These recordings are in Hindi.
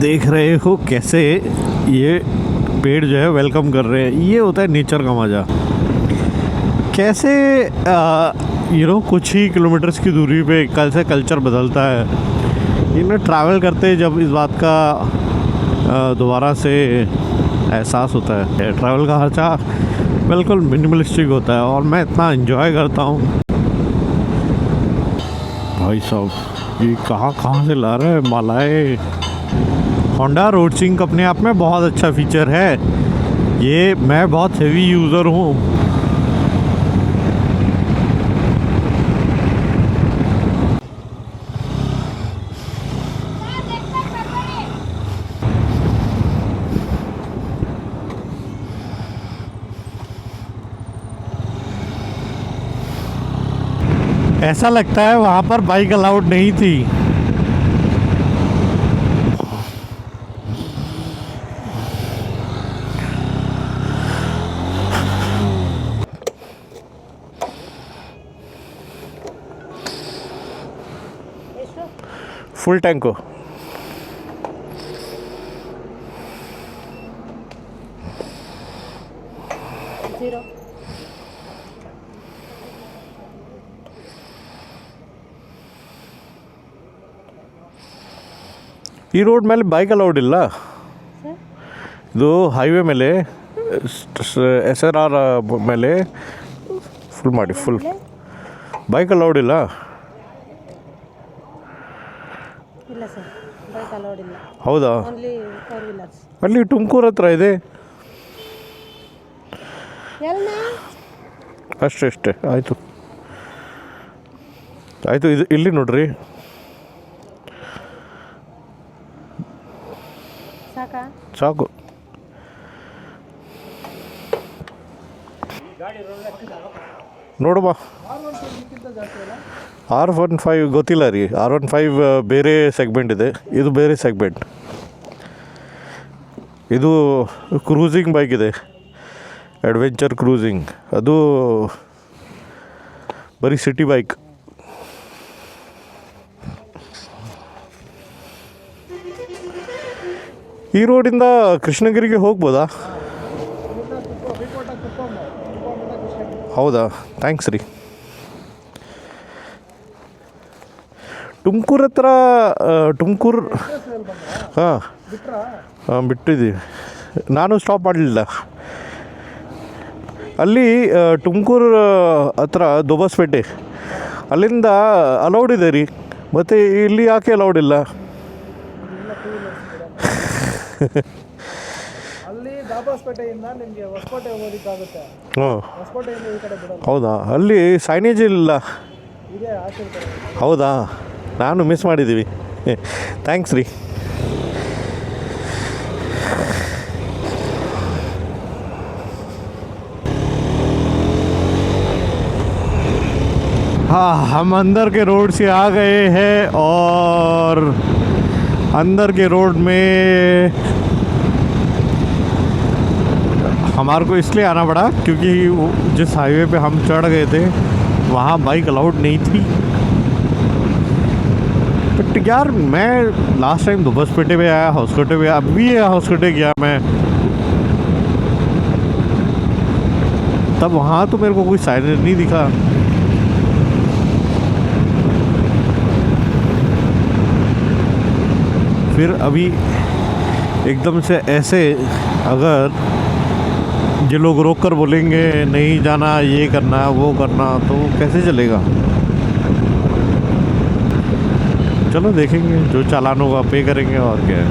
देख रहे हो कैसे ये पेड़ जो है वेलकम कर रहे हैं। ये होता है नेचर का मज़ा। कैसे कुछ ही किलोमीटर्स की दूरी पे कल से कल्चर बदलता है। इनमें ट्रैवल करते जब इस बात का दोबारा से एहसास होता है। ट्रैवल का खर्चा बिल्कुल मिनिमलिस्टिक होता है और मैं इतना एंजॉय करता हूँ। भाई साहब ये कहाँ से ला रहे हैं मालाएँ। होंडा रोडसिंक अपने आप में बहुत अच्छा फीचर है। ये मैं बहुत हेवी यूज़र हूँ। ऐसा लगता है वहाँ पर बाइक अलाउड नहीं थी। फुल टैंक हो। ಈ ರೋಡ್ ಮೇಲೆ ಬೈಕ್ ಅಲೌಡ್ ಇಲ್ಲ. ಇದು ಹೈವೇ ಮೇಲೆ SRR ಮೇಲೆ ಫುಲ್ ಮಾಡಿ ಫುಲ್ ಬೈಕ್ ಅಲೌಡ್ ಇಲ್ಲ. ಇಲ್ಲ ಸರ್, ಬೈಕ್ ಅಲೌಡ್ ಇಲ್ಲ. ಹೌದಾ? Only four wheelers. ಅಲ್ಲಿ ತುಮಕೂರು ಹತ್ರ ಇದೆ ಅಷ್ಟೇ. ಆಯಿತು ಇದು ಇಲ್ಲಿ ನೋಡ್ರಿ. ಸಾಕು. ನೋಡುವ. R15 ಗೊತ್ತಿಲ್ಲ ರೀ. R15 ಬೇರೆ ಸೆಗ್ಮೆಂಟ್ ಇದೆ, ಇದು ಬೇರೆ ಸೆಗ್ಮೆಂಟ್. ಇದು ಕ್ರೂಸಿಂಗ್ ಬೈಕ್ ಇದೆ, ಅಡ್ವೆಂಚರ್ ಕ್ರೂಸಿಂಗ್. ಅದು ಬರೀ ಸಿಟಿ ಬೈಕ್. ಈ ರೋಡಿಂದ ಕೃಷ್ಣಗಿರಿಗೆ ಹೋಗ್ಬೋದಾ? ಹೌದಾ? ಥ್ಯಾಂಕ್ಸ್ ರೀ. ತುಮಕೂರು ಹತ್ರ ಹಾಂ ಬಿಟ್ಟಿದ್ದೀವಿ. ನಾನು ಸ್ಟಾಪ್ ಮಾಡಲಿಲ್ಲ ಅಲ್ಲಿ. ತುಮಕೂರು ಹತ್ರ ದೊಬಸ್ಪೇಟೆ ಅಲ್ಲಿಂದ ಅಲೌಡ್ ಇದೆ ರೀ. ಮತ್ತು ಇಲ್ಲಿ ಯಾಕೆ ಅಲೌಡ್ ಇಲ್ಲ? ಅಲ್ಲಿ ದಾಬಾಸ್ಪೇಟೆಯಿಂದ ನಿಮಗೆ ಹೊಸಕೋಟೆ ಹೋಗೋದಕ್ಕಾಗುತ್ತೆ. ಹೊಸಕೋಟೆಯಿಂದ ಈ ಕಡೆ ಬಿಡೋದು. ಹೌದಾ? ಅಲ್ಲಿ ಸೈನೇಜ್ ಇಲ್ಲ. ಇದೆ ಆಶೀರ್ವಾದ. ಹೌದಾ? ನಾನು ಮಿಸ್ ಮಾಡಿದ್ದೀವಿ. ಥ್ಯಾಂಕ್ಸ್ ರೀ. हाँ, हम अंदर के रोड से आ गए हैं और अंदर के रोड में हमारे को इसलिए आना पड़ा क्योंकि जिस हाईवे पे हम चढ़ गए थे वहाँ बाइक अलाउड नहीं थी। बट यार मैं लास्ट टाइम दुबसपेटे पे आया, हॉस्कोटे पे, अब भी हॉस्कोटे गया मैं, तब वहाँ तो मेरे को कोई साइनेज नहीं दिखा। फिर अभी एकदम से ऐसे अगर ये लोग रोक कर बोलेंगे नहीं जाना, ये करना, वो करना, तो कैसे चलेगा? चलो देखेंगे, जो चालान होगा पे करेंगे और क्या है।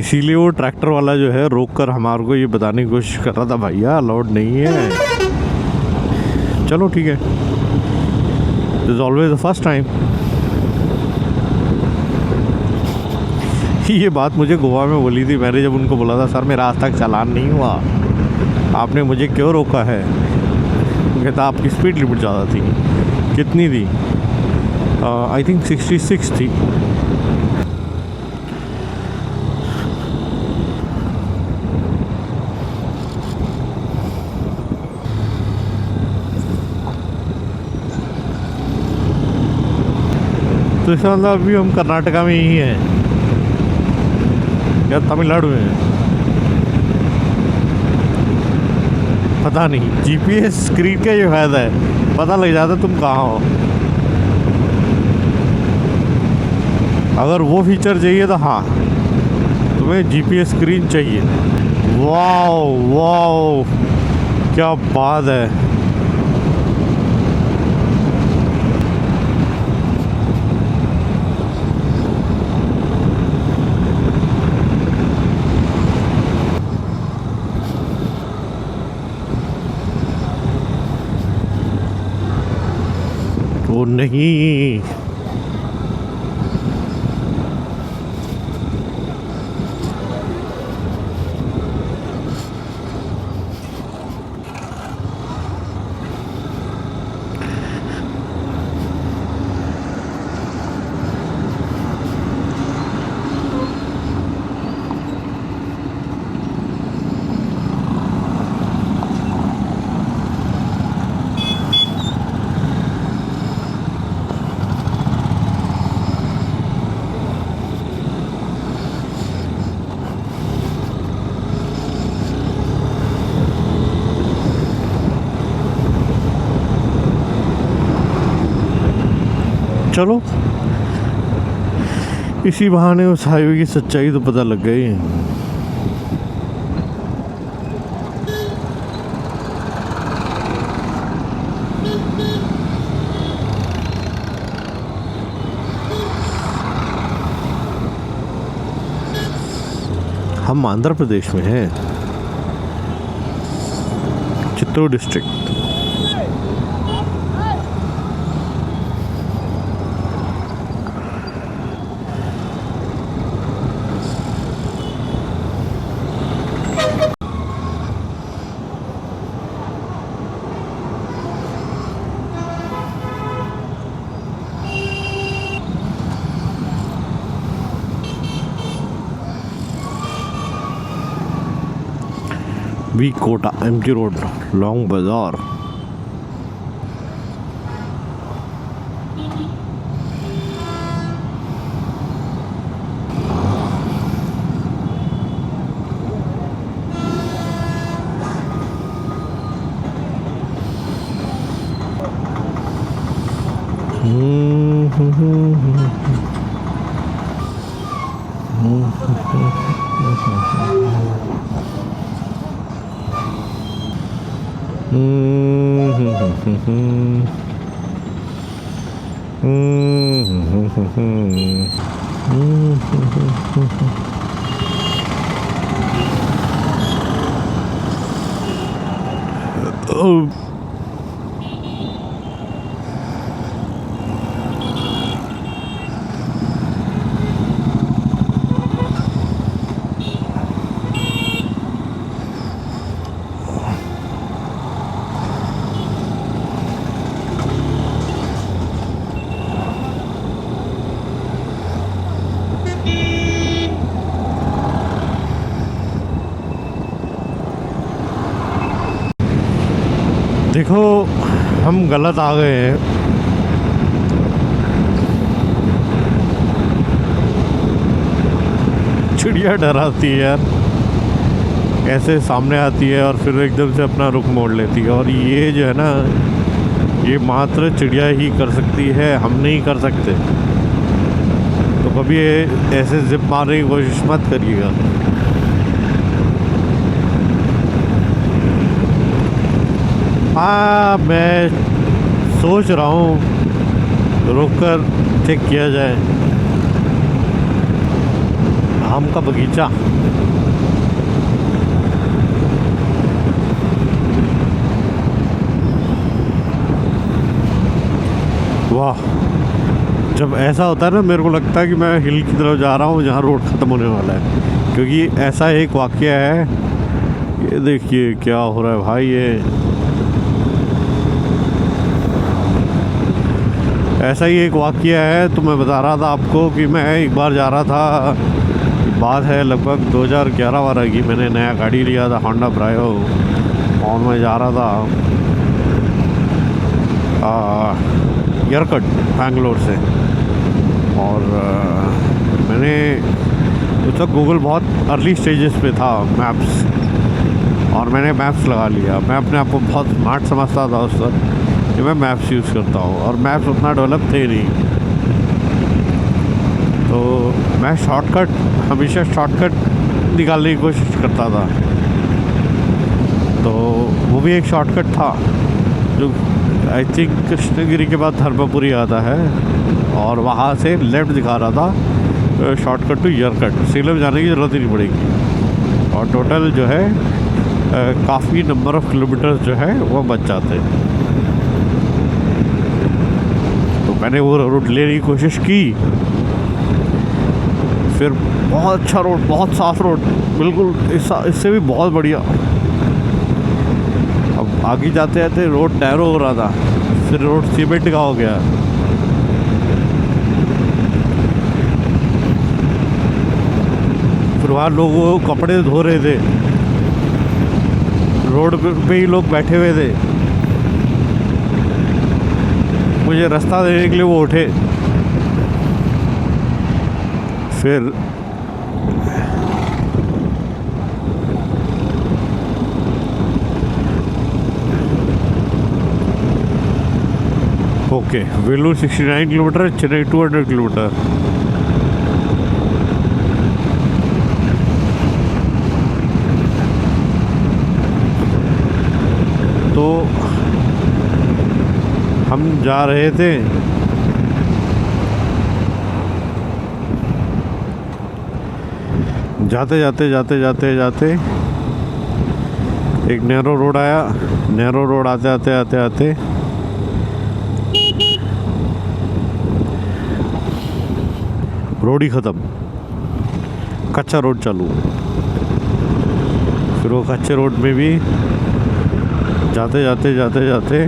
इसीलिए वो ट्रैक्टर वाला जो है रोक कर हमारे को ये बताने की कोशिश कर रहा था, भैया अलाउड नहीं है। चलो ठीक है, this is always the first time. ये बात मुझे गोवा में बोली थी। मैंने जब उनको बोला था सर मेरा आज तक चालान नहीं हुआ, आपने मुझे क्यों रोका है? कहता आपकी स्पीड लिमिट ज़्यादा थी। कितनी थी? आई थिंक 66 थी। तो इसका मतलब अभी हम कर्नाटका में ही हैं या तमिलनाडु में हैं? पता नहीं। जीपीएस स्क्रीन का ये फायदा है, पता लग जाता तुम कहाँ हो। अगर वो फीचर चाहिए तो हाँ, तुम्हें जीपीएस स्क्रीन चाहिए। वाओ वाओ, क्या बात है। वो नहीं, चलो इसी बहाने उस हाईवे की सच्चाई तो पता लग गई। हम आंध्र प्रदेश में हैं, Chittoor district. V Kota MG road, long Bazaar. देखो हम गलत आ गए हैं। चिड़िया डराती है यार, ऐसे सामने आती है और फिर एकदम से अपना रुख मोड़ लेती है। और ये जो है ना, ये मात्र चिड़िया ही कर सकती है, हम नहीं कर सकते। तो कभी ऐसे जिप मारने की कोशिश मत करिएगा। हाँ, मैं सोच रहा हूँ रुक कर चेक किया जाए आम का बगीचा। वाह, जब ऐसा होता है ना, मेरे को लगता है कि मैं हिल की तरफ जा रहा हूँ जहाँ रोड ख़त्म होने वाला है। क्योंकि ऐसा एक वाक़या है, ये देखिए क्या हो रहा है भाई। ये ऐसा ही एक वाक़या है। तो मैं बता रहा था आपको कि मैं एक बार जा रहा था, बात है लगभग 2011-12 की। मैंने नया गाड़ी लिया था, होंडा ब्रायो, और मैं जा रहा था यरकट, बैंगलोर से। और मैंने उस वक्त गूगल बहुत अर्ली स्टेजेस पे था मैप्स, और मैंने मैप्स लगा लिया। मैं अपने आप को बहुत स्मार्ट समझता था उस वक्त कि मैं मैप्स यूज़ करता हूँ, और मैप्स उतना डेवलप थे नहीं। तो मैं हमेशा शॉर्टकट निकालने की कोशिश करता था। तो वो भी एक शॉर्टकट था जो आई थिंक कृष्णगिरी के बाद धर्मपुरी आता है, और वहाँ से लेफ़्ट दिखा रहा था शॉर्टकट टू यरकट। सीलम जाने की ज़रूरत ही नहीं पड़ेगी, और टोटल जो है काफ़ी नंबर ऑफ़ किलोमीटर्स जो है वो बच जाते। तो मैंने वो रूट लेने की कोशिश की, फिर बहुत अच्छा रोड, बहुत साफ़ रोड, बिल्कुल इससे भी बहुत बढ़िया। अब आगे जाते जाते रोड नैरो हो रहा था, फिर रोड सीमेंट का हो गया। फिर वहाँ लोग वो कपड़े धो रहे थे, रोड पे ही लोग बैठे हुए थे। मुझे रास्ता देने के लिए वो उठे। फिर okay, Vellore 69 kilometre, Chennai 200 kilometre. तो हम जा रहे थे, जाते जाते जाते जाते जाते एक नैरो रोड आया। नैरो रोड आते आते आते आते रोड ही ख़त्म, कच्चा रोड चालू। फिर वो कच्चे रोड में भी जाते जाते जाते जाते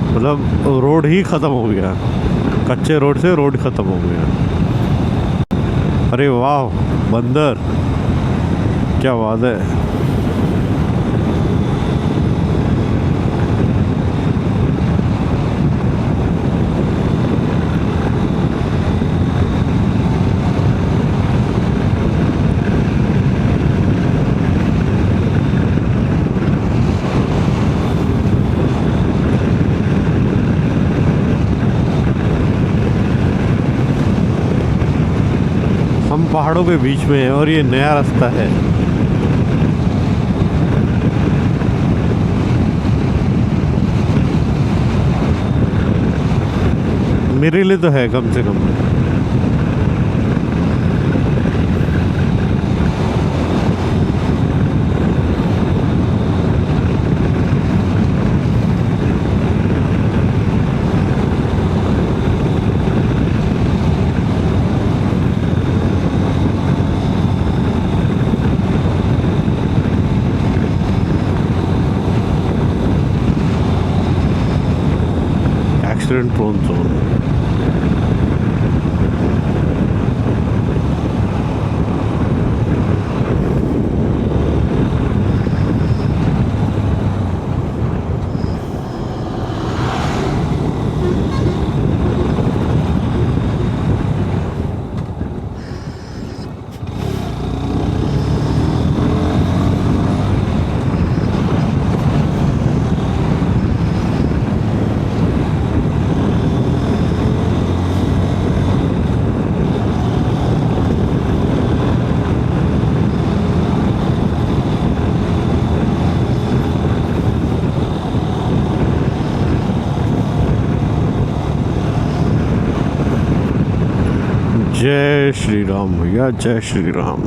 मतलब रोड ही ख़त्म हो गया, कच्चे रोड से रोड ख़त्म हो गया। अरे वाह बंदर, क्या बात है। हम पहाड़ों के बीच में हैं और ये नया रास्ता है। मेरे लिए तो है कम से कम। Accident prone zone. जय श्री राम भैया, जय श्री राम।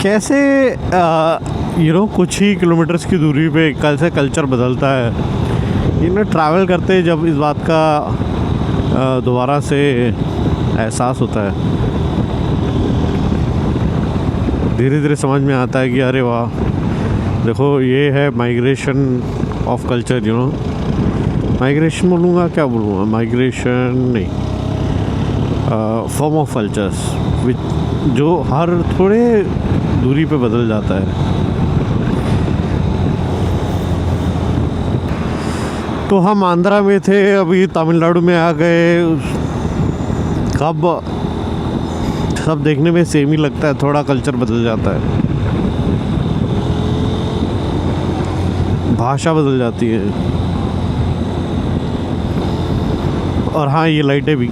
कैसे कुछ ही किलोमीटर्स की दूरी पे कल से कल्चर बदलता है। इन्हें ट्रैवल करते जब इस बात का दोबारा से एहसास होता है, धीरे धीरे समझ में आता है कि अरे वाह, देखो ये है माइग्रेशन ऑफ कल्चर। माइग्रेशन बोलूँगा, क्या बोलूँगा, माइग्रेशन नहीं, फॉर्म ऑफ कल्चर्स जो हर थोड़े दूरी पे बदल जाता है। तो हम आंध्रा में थे, अभी तमिलनाडु में आ गए। कब सब देखने में सेम ही लगता है, थोड़ा कल्चर बदल जाता है, भाषा बदल जाती है। और हाँ, ये लाइटें भी।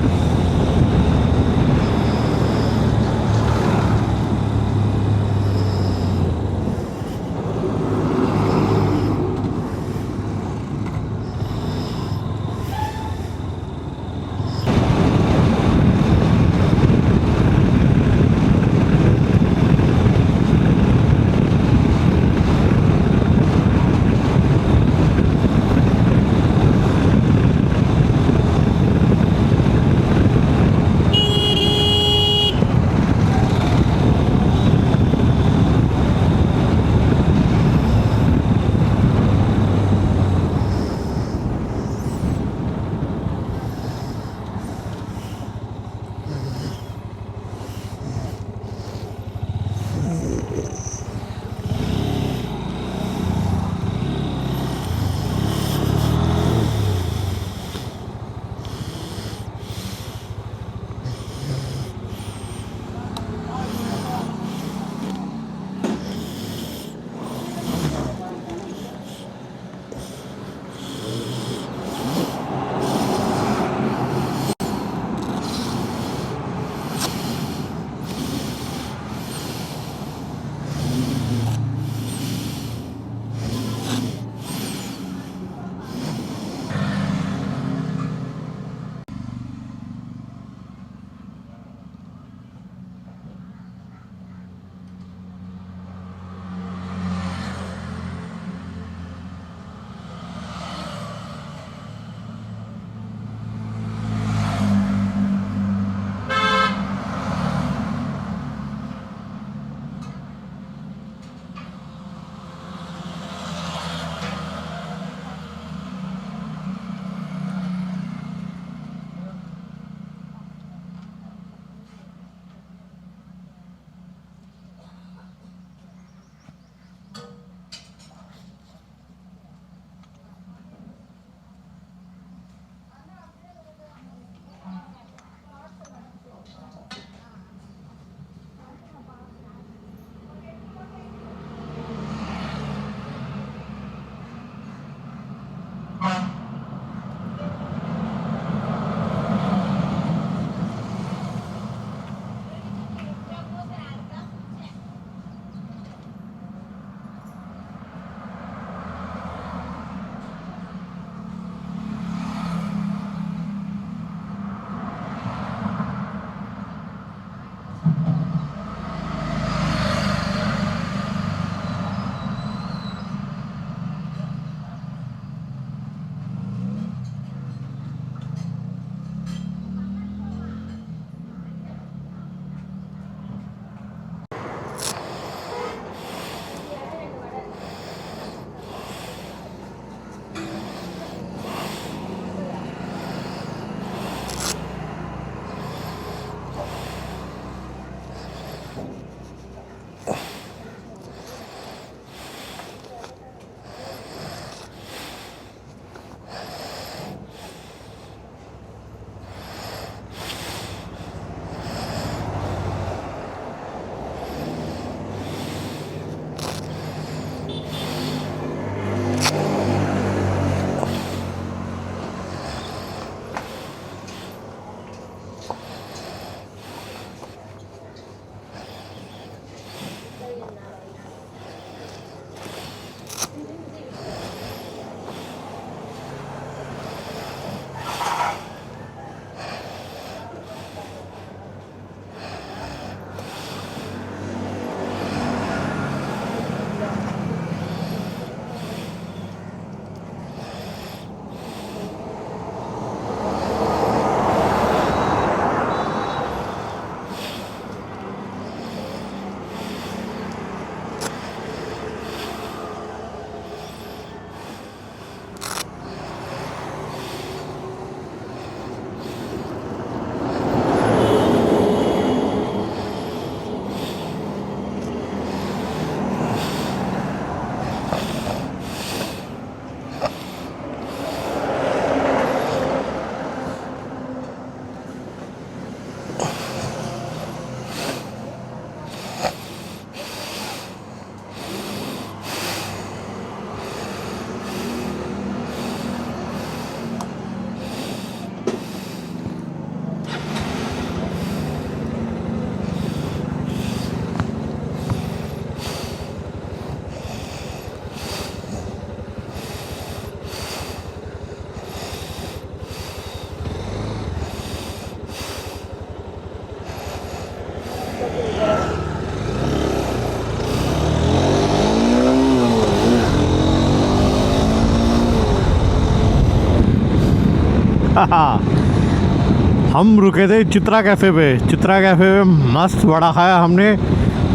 हम रुके थे चित्रा कैफ़े पे। चित्रा कैफ़े में मस्त वड़ा खाया हमने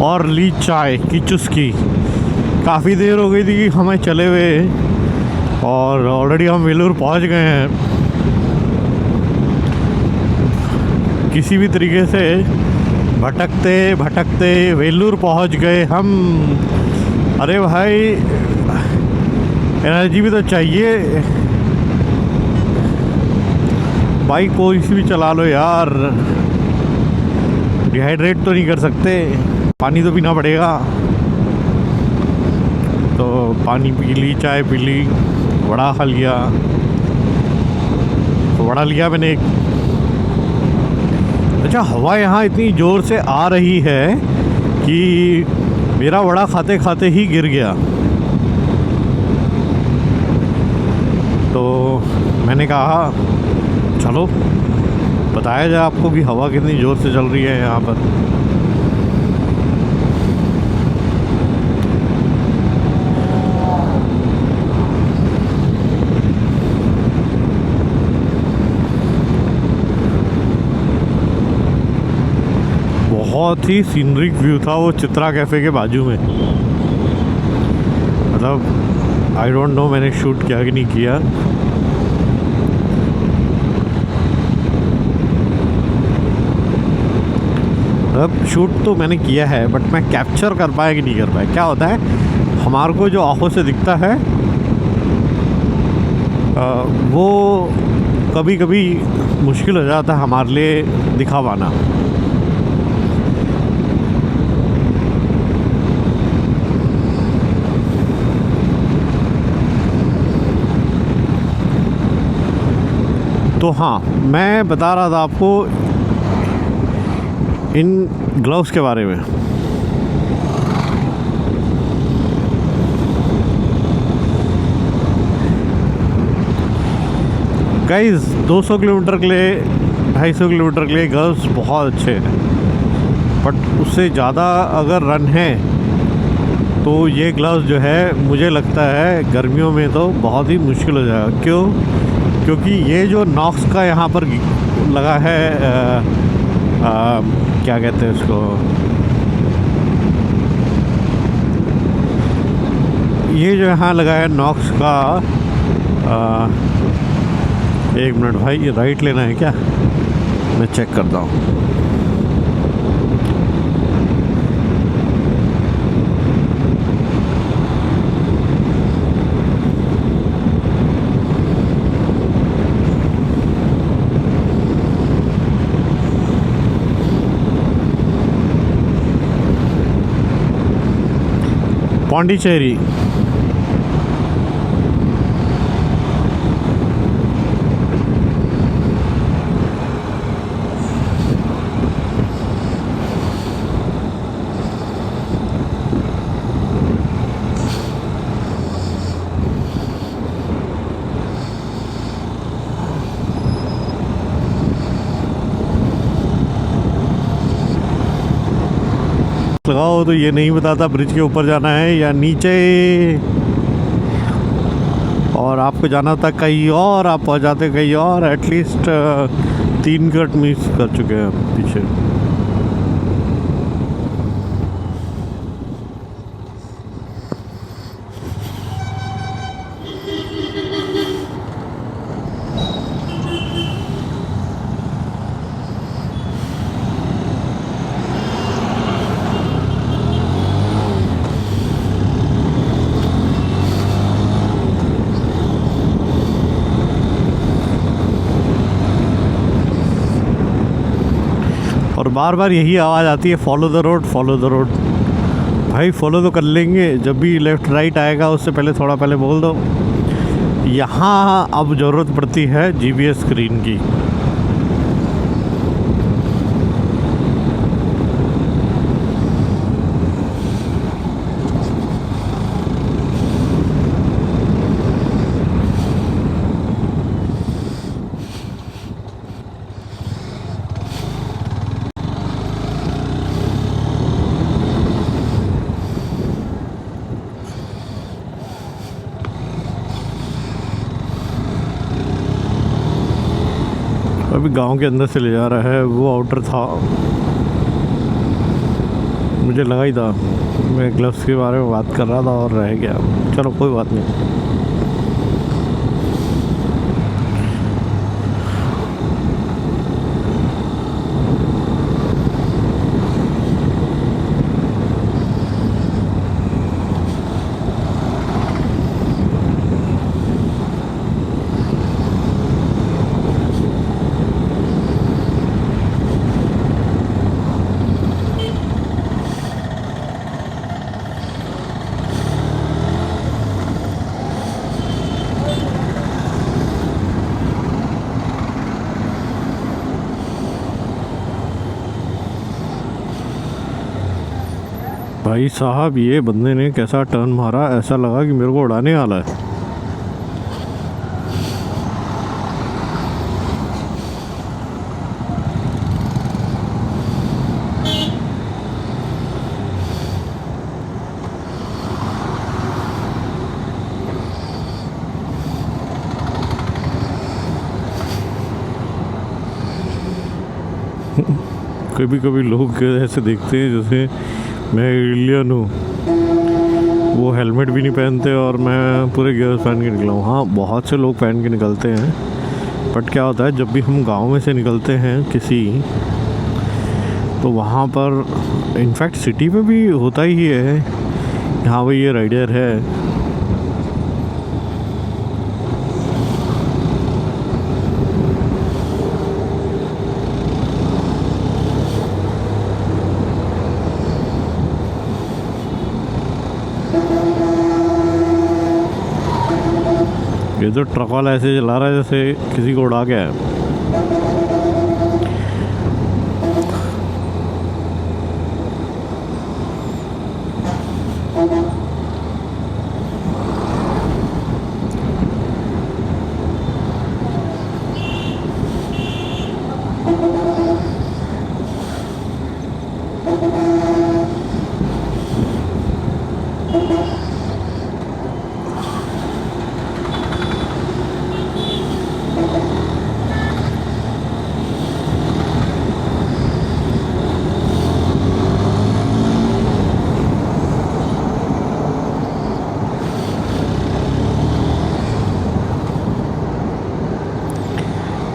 और ली चाय की चुस्की। काफ़ी देर हो गई थी कि हमें चले हुए और ऑलरेडी हम वेलूर पहुंच गए हैं। किसी भी तरीके से भटकते भटकते वेलूर पहुंच गए हम। अरे भाई एनर्जी भी तो चाहिए। बाइक कोई सी भी चला लो यार, डिहाइड्रेट तो नहीं कर सकते, पानी तो पीना पड़ेगा। तो पानी पी ली, चाय पी ली, वड़ा खा लिया। तो वड़ा लिया मैंने एक। अच्छा, हवा यहाँ इतनी ज़ोर से आ रही है कि मेरा वड़ा खाते खाते ही गिर गया। तो मैंने कहा चलो बताया जाए आपको कि हवा कितनी ज़ोर से चल रही है यहाँ पर। बहुत ही सीनरिक व्यू था वो चित्रा कैफ़े के बाजू में। मतलब आई डोंट नो मैंने शूट किया कि नहीं किया। मतलब शूट तो मैंने किया है बट मैं कैप्चर कर पाया कि नहीं कर पाया। क्या होता है, हमारे को जो आँखों से दिखता है वो कभी कभी मुश्किल हो जाता है हमारे लिए दिखा पाना। तो हाँ, मैं बता रहा था आपको इन ग्लव्स के बारे में। गाइस 200 किलोमीटर के लिए, 250 किलोमीटर के लिए ग्लव्स बहुत अच्छे हैं, बट उससे ज़्यादा अगर रन है तो ये ग्लव्स जो है मुझे लगता है गर्मियों में तो बहुत ही मुश्किल हो जाएगा। क्यों? क्योंकि ये जो नॉक्स का यहाँ पर लगा है क्या कहते हैं उसको, ये जो यहाँ लगा है नॉक्स का। एक मिनट भाई, ये राइट लेना है क्या? मैं चेक करता हूँ। पौंडीचेरी। लगाओ तो ये नहीं बताता ब्रिज के ऊपर जाना है या नीचे, और आपको जाना था कहीं और, आप पहुंच जाते कहीं और। एटलीस्ट 3 कट मिस कर चुके हैं पीछे। और बार बार यही आवाज़ आती है, follow the road, follow the road. भाई फॉलो तो कर लेंगे, जब भी लेफ़्ट राइट आएगा उससे पहले थोड़ा पहले बोल दो। यहाँ अब ज़रूरत पड़ती है जीपीएस स्क्रीन की। अभी गांव के अंदर से ले जा रहा है, वो आउटर था, मुझे लगा ही था। मैं ग्लव्स के बारे में बात कर रहा था और रह गया, चलो कोई बात नहीं। भाई साहब, ये बंदे ने कैसा टर्न मारा, ऐसा लगा कि मेरे को उड़ाने वाला है। कभी कभी लोग ऐसे देखते हैं जैसे मैं एलियन हूँ, वो हेलमेट भी नहीं पहनते और मैं पूरे गियर्स पहन के निकला हूँ। हाँ, बहुत से लोग पहन के निकलते हैं, बट क्या होता है जब भी हम गांव में से निकलते हैं किसी, तो वहाँ पर इनफैक्ट सिटी में भी होता ही है, हाँ भाई ये राइडर है। ये तो ट्रक वाला ऐसे चला रहा है जैसे किसी को उड़ा गया है।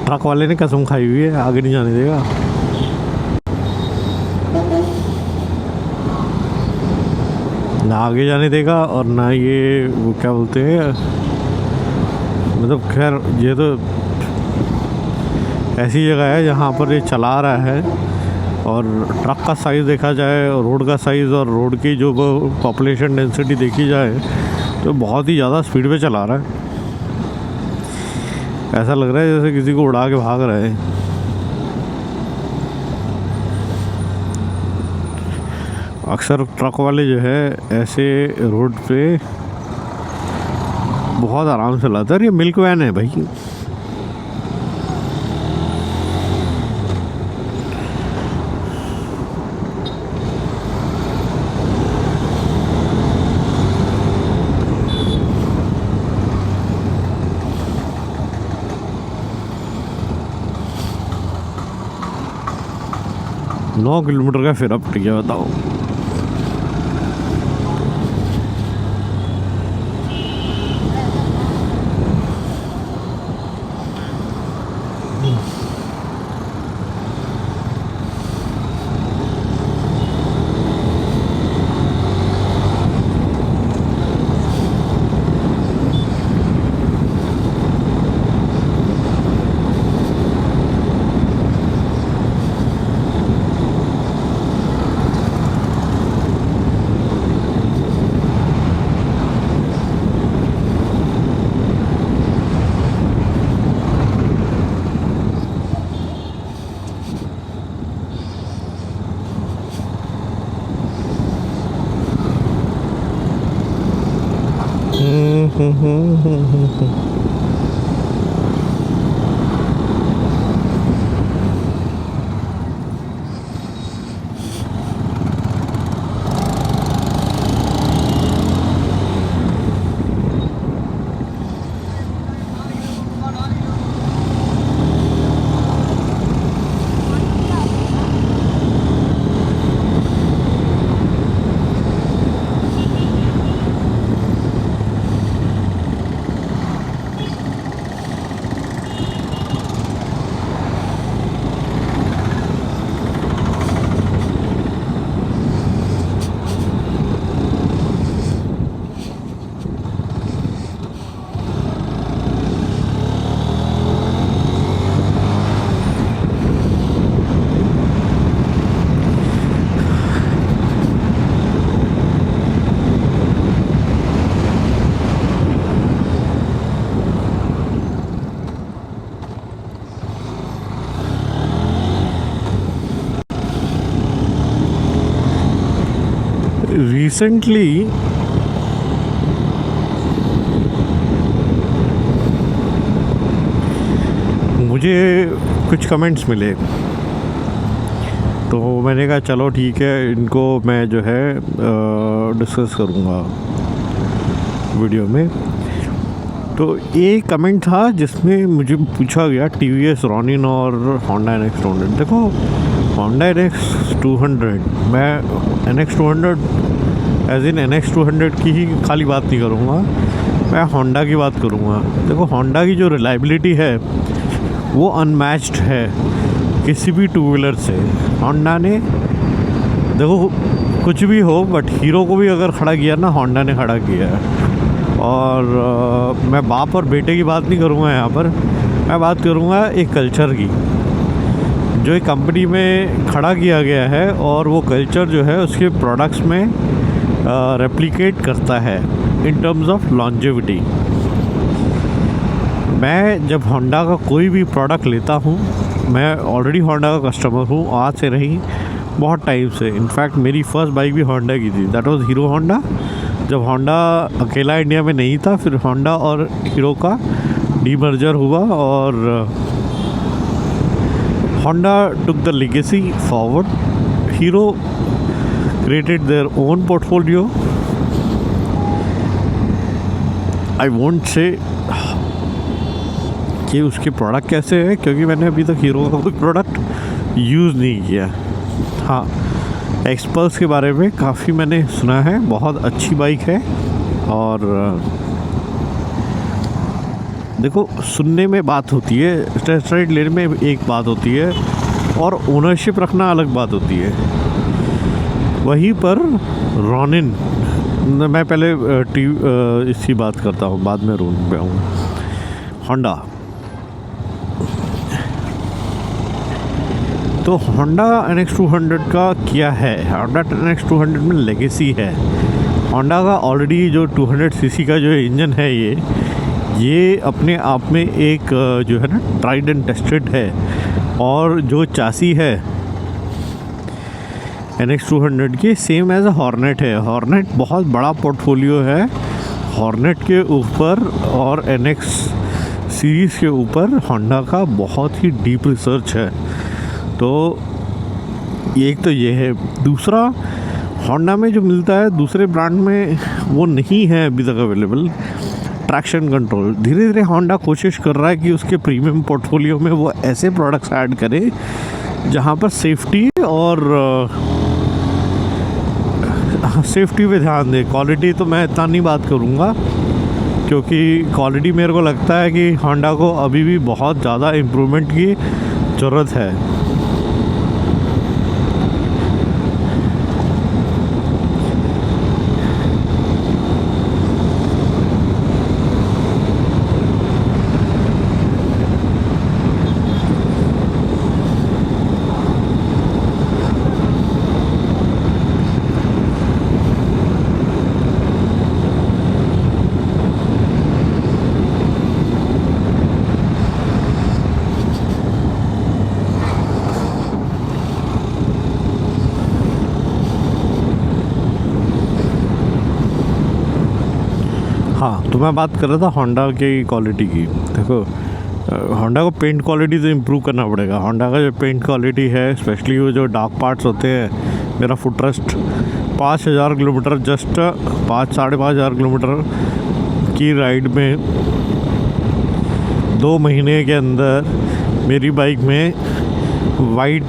ट्रक वाले ने कसम खाई हुई है, आगे नहीं जाने देगा। ना आगे जाने देगा और ना ये वो क्या बोलते हैं, मतलब खैर ये तो ऐसी जगह है जहाँ पर ये चला रहा है, और ट्रक का साइज़ देखा जाए, रोड का साइज़ और रोड की जो पॉपुलेशन डेंसिटी देखी जाए तो बहुत ही ज़्यादा स्पीड पे चला रहा है। ऐसा लग रहा है जैसे किसी को उड़ा के भाग रहा है। अक्सर ट्रक वाले जो है ऐसे रोड पे बहुत आराम से लाता है। ये मिल्क वैन है भाई। नौ किलोमीटर का फेरा पड़ गया, बताओ। रिसेंटली मुझे कुछ कमेंट्स मिले, तो मैंने कहा चलो ठीक है, इनको मैं जो है डिस्कस करूँगा वीडियो में। तो एक कमेंट था जिसमें मुझे पूछा गया TVS रॉनिन और Honda NX 200। देखो Honda NX 200, मैं NX 200 एज इन NX 200 की ही खाली बात नहीं करूँगा, मैं Honda की बात करूँगा। देखो Honda की जो रिलायबिलिटी है वो अनमैच्ड है किसी भी टू व्हीलर से। Honda ने देखो कुछ भी हो, बट हीरो को भी अगर खड़ा किया ना, Honda ने खड़ा किया है। और मैं बाप और बेटे की बात नहीं करूँगा यहाँ पर, मैं बात करूँगा एक कल्चर की, जो एक कंपनी में खड़ा किया गया है और वो कल्चर जो है उसके प्रोडक्ट्स में रेप्लिकेट करता है इन टर्म्स ऑफ लॉन्जेविटी। मैं जब Honda का कोई भी प्रोडक्ट लेता हूँ, मैं ऑलरेडी Honda का कस्टमर हूँ आज से नहीं, बहुत टाइम से। इनफैक्ट मेरी फर्स्ट बाइक भी Honda की थी, दैट वाज हीरो Honda। जब Honda अकेला इंडिया में नहीं था, फिर Honda और हीरो का डीमर्जर हुआ और Honda took the legacy forward. Hero created their own portfolio. I won't say कि उसके प्रोडक्ट कैसे है, क्योंकि मैंने अभी तक हीरो का कोई प्रोडक्ट यूज़ नहीं किया। हाँ, एक्सपल्स के बारे में काफ़ी मैंने सुना है, बहुत अच्छी बाइक है। और देखो सुनने में बात होती है, टेस्ट राइड लेने में एक बात होती है, और ओनरशिप रखना अलग बात होती है। वहीं पर रॉनिन, मैं पहले इसकी बात करता हूँ, बाद में रोन पे आऊँ। Honda, तो Honda NX 200 का क्या है? Honda NX 200 में लेगेसी है। Honda का ऑलरेडी जो 200 सीसी का जो इंजन है, ये अपने आप में एक जो है ना ट्राइड एंड टेस्टेड है। और जो चासी है NX 200 की, सेम एज अ हॉर्नेट है। हॉर्नेट बहुत बड़ा पोर्टफोलियो है। हॉर्नेट के ऊपर और NX सीरीज़ के ऊपर Honda का बहुत ही डीप रिसर्च है। तो एक तो ये है। दूसरा, Honda में जो मिलता है दूसरे ब्रांड में वो नहीं है अभी तक अवेलेबल, ट्रैक्शन कंट्रोल। धीरे धीरे Honda कोशिश कर रहा है कि उसके प्रीमियम पोर्टफोलियो में वो ऐसे प्रोडक्ट्स ऐड करे जहाँ पर सेफ्टी और सेफ्टी पे ध्यान दे। क्वालिटी तो मैं इतना नहीं बात करूँगा, क्योंकि क्वालिटी मेरे को लगता है कि Honda को अभी भी बहुत ज़्यादा इम्प्रूवमेंट की ज़रूरत है। हाँ, तो मैं बात कर रहा था Honda की क्वालिटी की। देखो Honda को पेंट क्वालिटी तो इम्प्रूव करना पड़ेगा। Honda का जो पेंट क्वालिटी है, स्पेशली वो जो डार्क पार्ट्स होते हैं। मेरा foot trust 5000 kilometre, just 5-5.5 kilometre की राइड में 2 महीने के अंदर मेरी बाइक में वाइट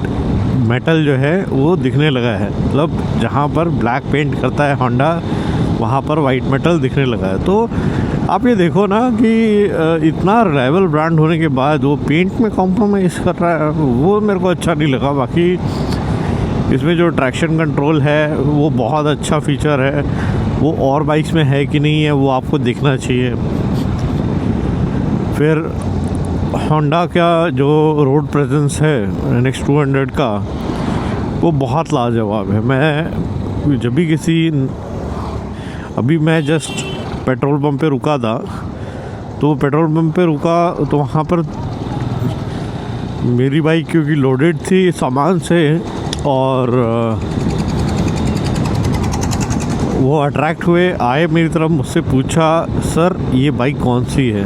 मेटल जो है वो दिखने लगा है। मतलब जहाँ पर ब्लैक पेंट करता है Honda, वहाँ पर वाइट मेटल दिखने लगा है। तो आप ये देखो ना कि इतना रिलायबल ब्रांड होने के बाद वो पेंट में कॉम्प्रोमाइज़ कर रहा है, वो मेरे को अच्छा नहीं लगा। बाकी इसमें जो ट्रैक्शन कंट्रोल है वो बहुत अच्छा फीचर है। वो और बाइक्स में है कि नहीं है वो आपको देखना चाहिए। फिर Honda का जो रोड प्रेजेंस है NX 200 का, वो बहुत लाजवाब है। मैं जब भी अभी मैं जस्ट पेट्रोल पंप पे रुका था, तो पेट्रोल पंप पे रुका तो वहाँ पर मेरी बाइक क्योंकि लोडेड थी सामान से, और वो अट्रैक्ट हुए, आए मेरी तरफ, मुझसे पूछा सर ये बाइक कौन सी है।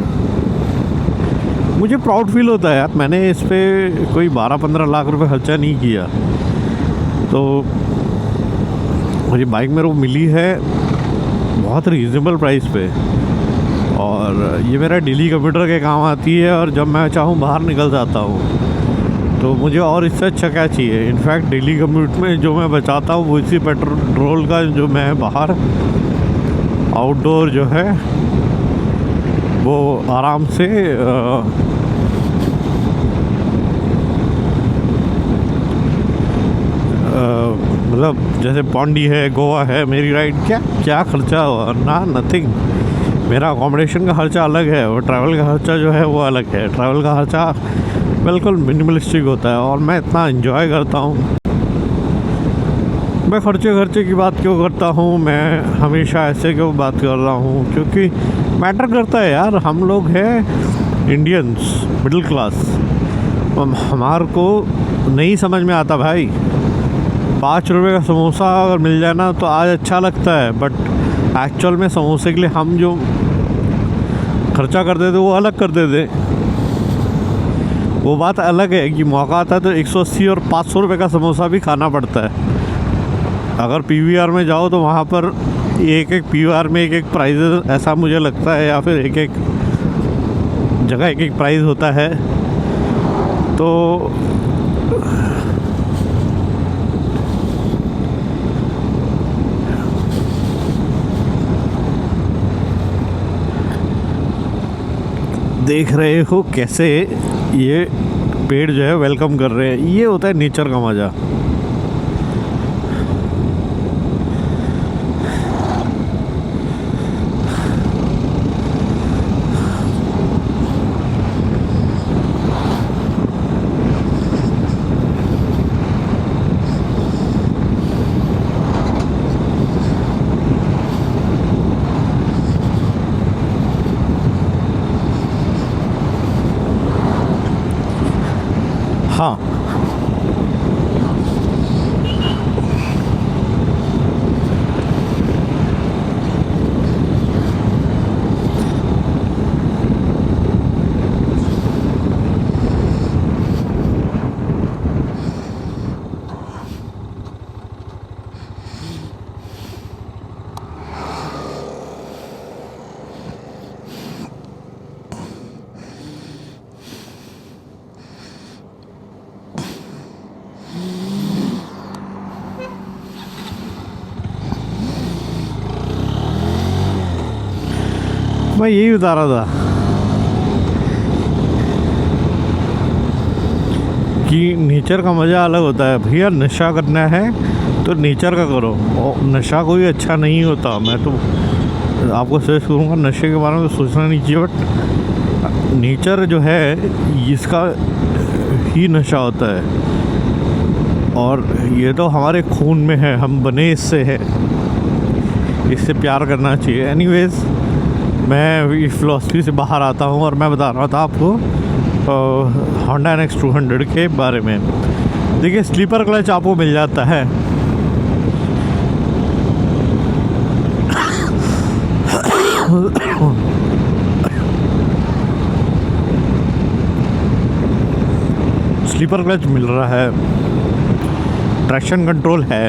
मुझे प्राउड फील होता है यार, मैंने इस पर कोई 12-15 लाख रुपए खर्चा नहीं किया। तो मुझे बाइक मेरे को मिली है बहुत रीज़नेबल प्राइस पे, और ये मेरा डेली कंप्यूटर के काम आती है, और जब मैं चाहूँ बाहर निकल जाता हूँ। तो मुझे और इससे अच्छा क्या चाहिए। इनफैक्ट डेली कम्यूट में जो मैं बचाता हूँ वो इसी पेट्रोल का, जो मैं बाहर आउटडोर जो है वो आराम से मतलब जैसे पौंडी है, गोवा है, मेरी राइड, क्या खर्चा हुआ ना, नथिंग। मेरा अकोमोडेशन का खर्चा अलग है, और ट्रैवल का खर्चा जो है वो अलग है। ट्रैवल का खर्चा बिल्कुल मिनिमलिस्टिक होता है, और मैं इतना एंजॉय करता हूँ। मैं खर्चे की बात क्यों करता हूँ, मैं हमेशा ऐसे क्यों बात कर रहा हूँ, क्योंकि मैटर करता है यार। हम लोग हैं इंडियंस, मिडिल क्लास, हमारे को नहीं समझ में आता भाई। 5 रुपये का समोसा अगर मिल जाए ना तो आज अच्छा लगता है, बट एक्चुअल में समोसे के लिए हम जो खर्चा करते थे वो अलग करते थे। वो बात अलग है कि मौका आता है तो 180 और 500 रुपये का समोसा भी खाना पड़ता है। अगर पीवीआर में जाओ तो वहाँ पर एक पीवीआर में एक प्राइस, ऐसा मुझे लगता है, या फिर एक जगह एक प्राइस होता है। तो देख रहे हो कैसे ये पेड़ जो है वेलकम कर रहे हैं। ये होता है नेचर का मज़ा। हाँ, मैं यही बता रहा था कि नेचर का मज़ा अलग होता है भैया। नशा करना है तो नेचर का करो, और नशा कोई अच्छा नहीं होता। मैं तो आपको सजेस्ट करूँगा नशे के बारे में तो सोचना नहीं चाहिए, बट नेचर जो है इसका ही नशा होता है, और ये तो हमारे खून में है, हम बने इससे है, इससे प्यार करना चाहिए। एनीवेज, मैं इस फिलॉसफी से बाहर आता हूँ, और मैं बता रहा था आपको होंडा NX 200 के बारे में। देखिए, स्लीपर क्लच आपको मिल जाता है। स्लीपर क्लच मिल रहा है, ट्रैक्शन कंट्रोल है,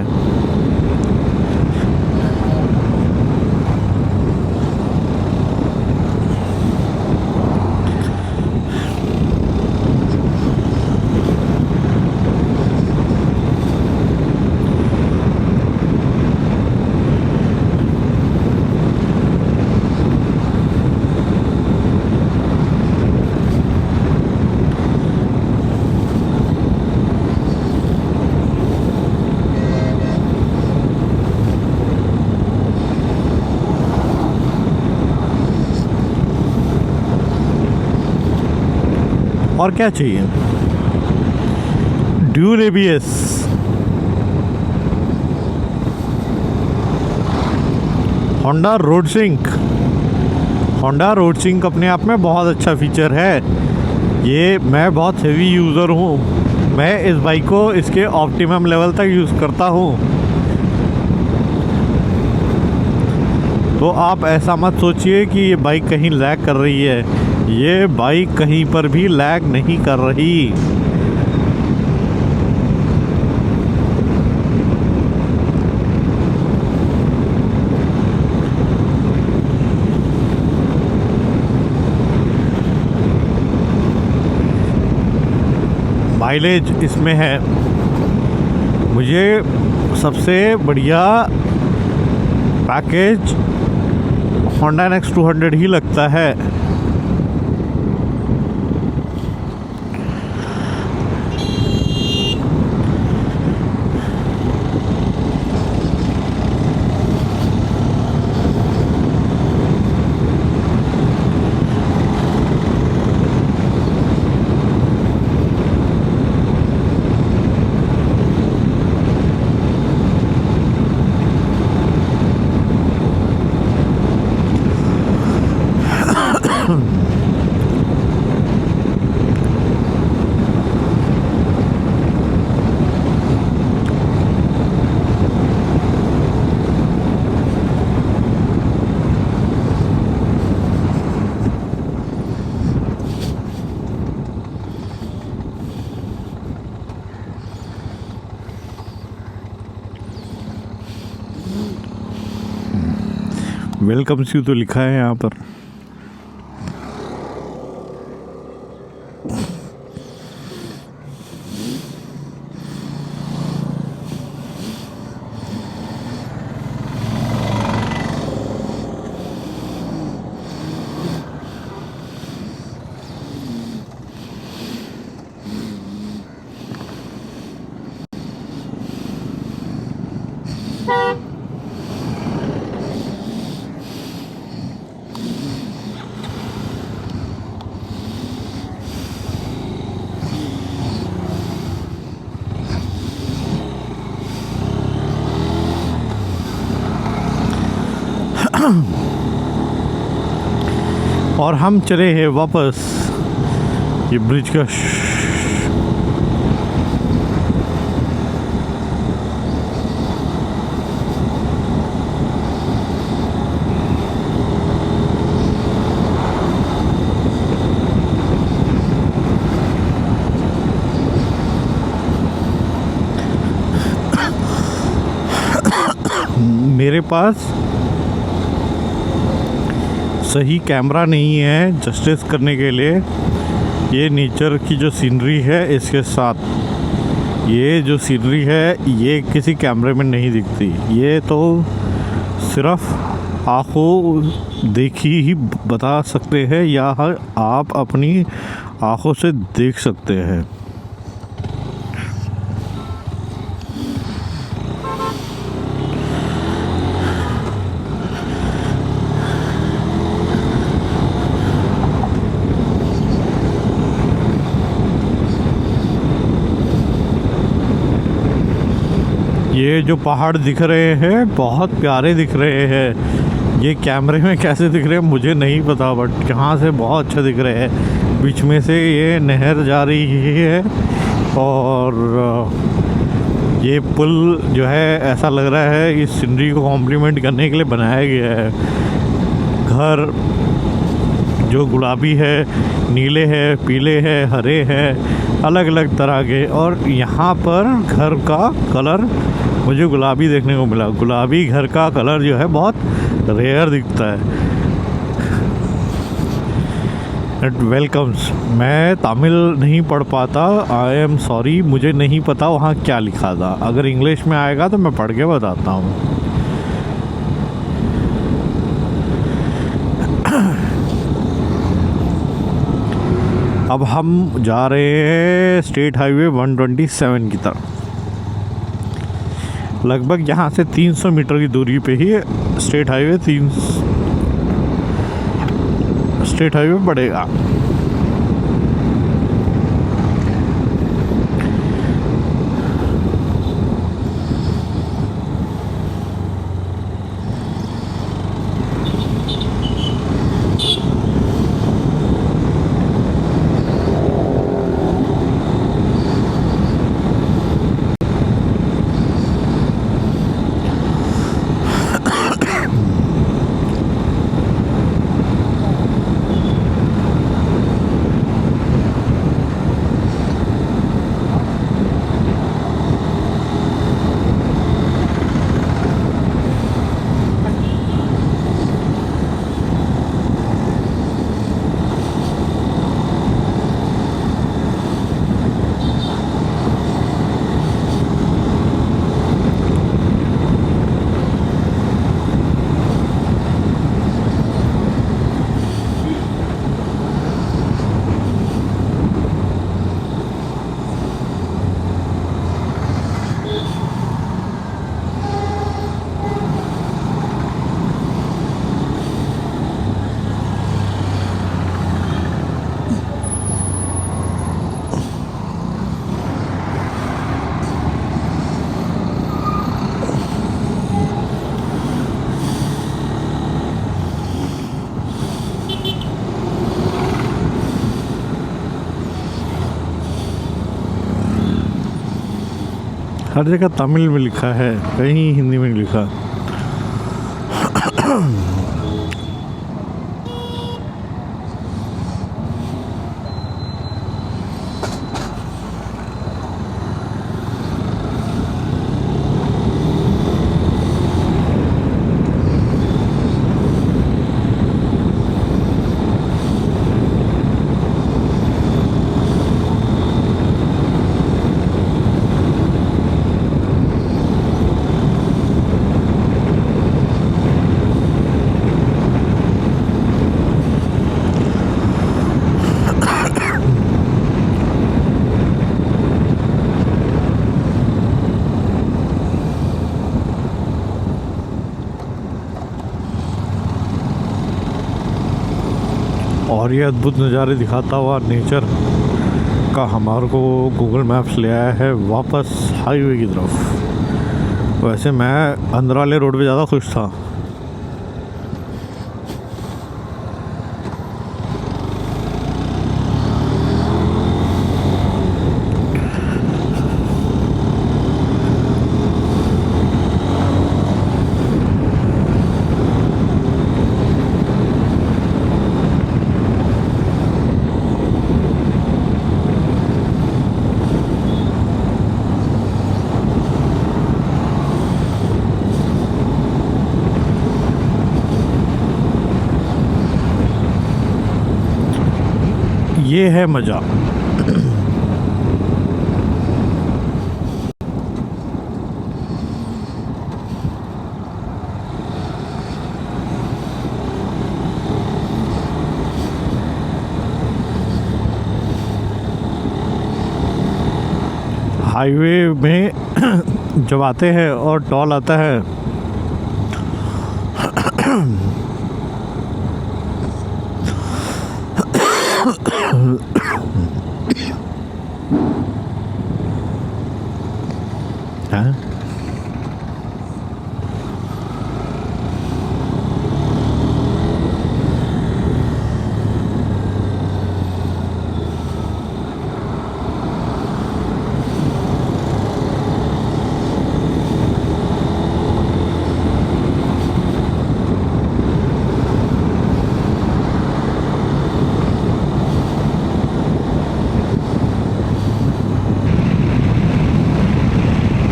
और क्या चाहिए। Dual ABS, Honda RoadSync. Honda RoadSync अपने आप में बहुत अच्छा फीचर है। ये मैं बहुत हेवी यूज़र हूँ, मैं इस बाइक को इसके ऑप्टिमम लेवल तक यूज़ करता हूँ। तो आप ऐसा मत सोचिए कि ये बाइक कहीं लैग कर रही है, ये बाइक कहीं पर भी लैग नहीं कर रही। माइलेज इसमें है, मुझे सबसे बढ़िया पैकेज Honda NX 200 ही लगता है। वेलकम यू तो लिखा है यहाँ पर। और हम चले हैं वापस ये ब्रिज का मेरे पास सही कैमरा नहीं है जस्टिस करने के लिए। ये नेचर की जो सीनरी है इसके साथ ये जो सीनरी है ये किसी कैमरे में नहीं दिखती। ये तो सिर्फ आँखों देखी ही बता सकते हैं या आप अपनी आँखों से देख सकते हैं। ये जो पहाड़ दिख रहे हैं बहुत प्यारे दिख रहे हैं। ये कैमरे में कैसे दिख रहे हैं मुझे नहीं पता, बट यहाँ से बहुत अच्छा दिख रहे हैं। बीच में से ये नहर जा रही है और ये पुल जो है ऐसा लग रहा है इस सीनरी को कॉम्प्लीमेंट करने के लिए बनाया गया है। घर जो गुलाबी है, नीले है, पीले है, हरे हैं, अलग अलग तरह के। और यहाँ पर घर का कलर मुझे गुलाबी देखने को मिला। गुलाबी घर का कलर जो है बहुत रेयर दिखता है। It welcomes. मैं तमिल नहीं पढ़ पाता, आई एम सॉरी, मुझे नहीं पता वहाँ क्या लिखा था। अगर इंग्लिश में आएगा तो मैं पढ़ के बताता हूँ। अब हम जा रहे हैं स्टेट हाईवे 127 की तरफ। लगभग यहाँ से 300 मीटर की दूरी पे ही स्टेट हाईवे पड़ेगा। हर जगह तमिल में लिखा है, कहीं हिंदी में नहीं लिखा। और ये अद्भुत नज़ारे दिखाता हुआ नेचर का हमारे को गूगल मैप्स ले आया है वापस हाईवे की तरफ। वैसे मैं अंदर वाले रोड पे ज़्यादा खुश था। ये है मज़ा। हाईवे में जब आते हैं और टोल आता है हाँ?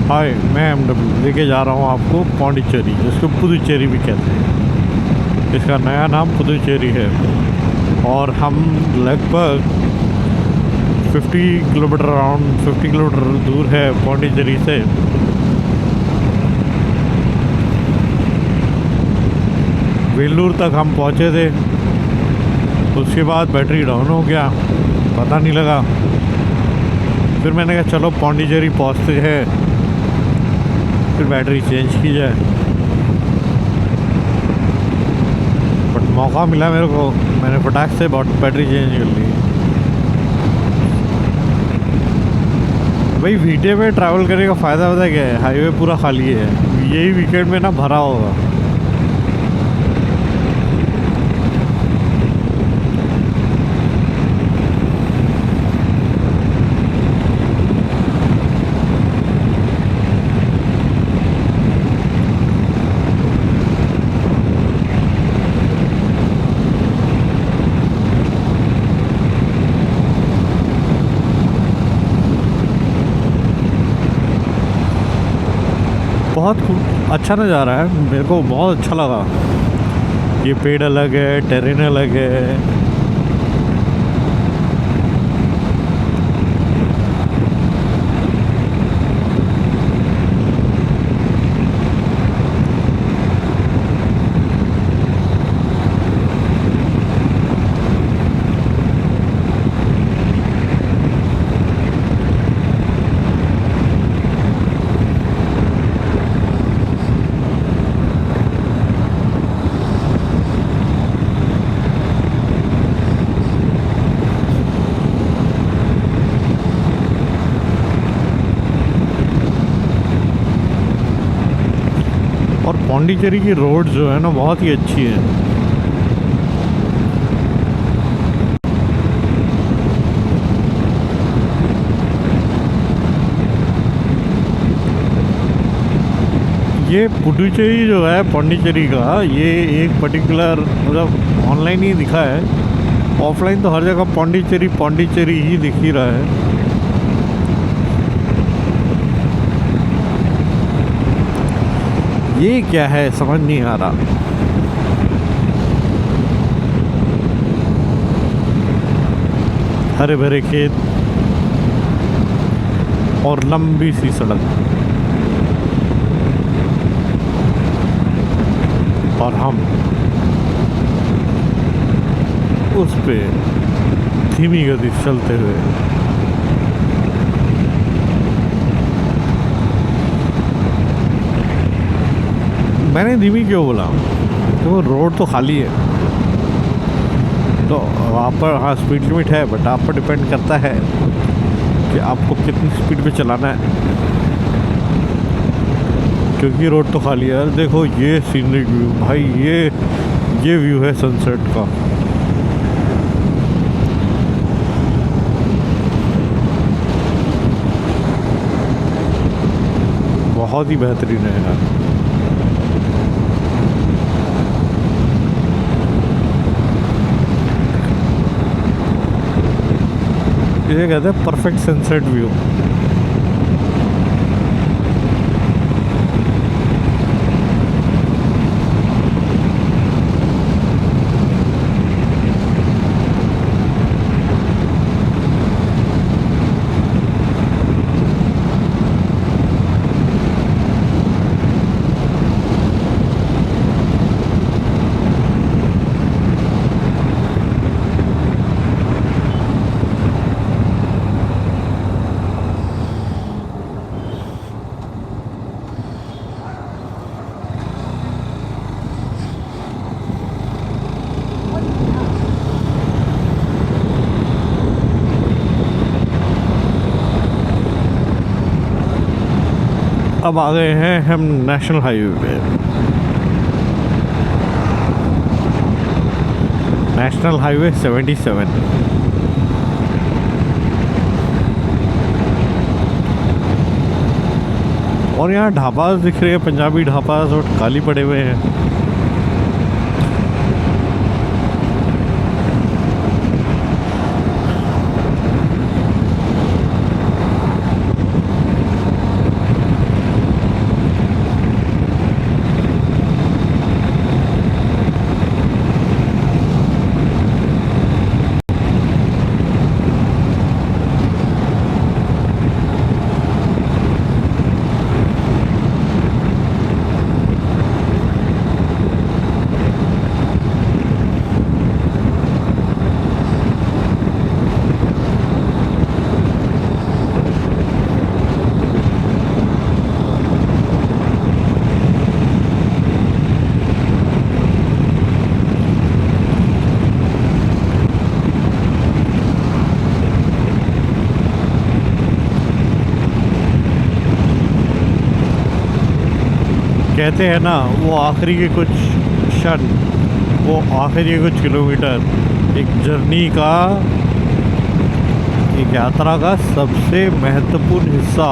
हाय, मैं एमडब्ल्यू लेके जा रहा हूँ आपको पौंडीचेरी, जिसको पुदुचेरी भी कहते हैं। इसका नया नाम पुदुचेरी है और हम लगभग 50 किलोमीटर अराउंड 50 किलोमीटर दूर है पौंडीचेरी से। वेल्लूर तक हम पहुँचे थे, उसके बाद बैटरी डाउन हो गया, पता नहीं लगा। फिर मैंने कहा चलो पौंडीचेरी पहुँचते हैं, फिर बैटरी चेंज की जाए। बट मौका मिला मेरे को, मैंने फटाक से बैटरी चेंज कर ली। भाई वीटे में ट्रैवल करने का फ़ायदा पता क्या है? हाईवे पूरा खाली है, यही वीकेंड में ना भरा होगा। बहुत अच्छा नज़ारा है, मेरे को बहुत अच्छा लगा। ये पेड़ अलग है, टेरेन अलग है। और पौंडीचेरी की रोड जो है ना बहुत ही अच्छी है। ये पुडुचेरी जो है पौंडीचेरी का, ये एक पर्टिकुलर मतलब ऑनलाइन ही दिखा है, ऑफलाइन तो हर जगह पौंडीचेरी पौंडीचेरी ही दिख ही रहा है। ये क्या है समझ नहीं आ रहा। हरे भरे खेत और लंबी सी सड़क, और हम उस पे धीमी गति से चलते हुए। मैंने धीमी क्यों बोला, तो रोड तो खाली है, तो वहाँ पर हाँ स्पीड लिमिट है, बट आप पर डिपेंड करता है कि आपको कितनी स्पीड पे चलाना है, क्योंकि रोड तो खाली है। देखो ये सीनरी व्यू भाई, ये व्यू है सनसेट का। बहुत ही बेहतरीन है यार। ये कहते हैं परफेक्ट सनसेट व्यू। अब आ गए हैं हम नेशनल हाईवे पे। National highway 77। और यहाँ ढाबा दिख रहे हैं, पंजाबी ढाबा और खाली पड़े हुए हैं। कहते हैं ना, वो आखिरी के कुछ क्षण, वो आखिरी के कुछ किलोमीटर एक जर्नी का, एक यात्रा का सबसे महत्वपूर्ण हिस्सा।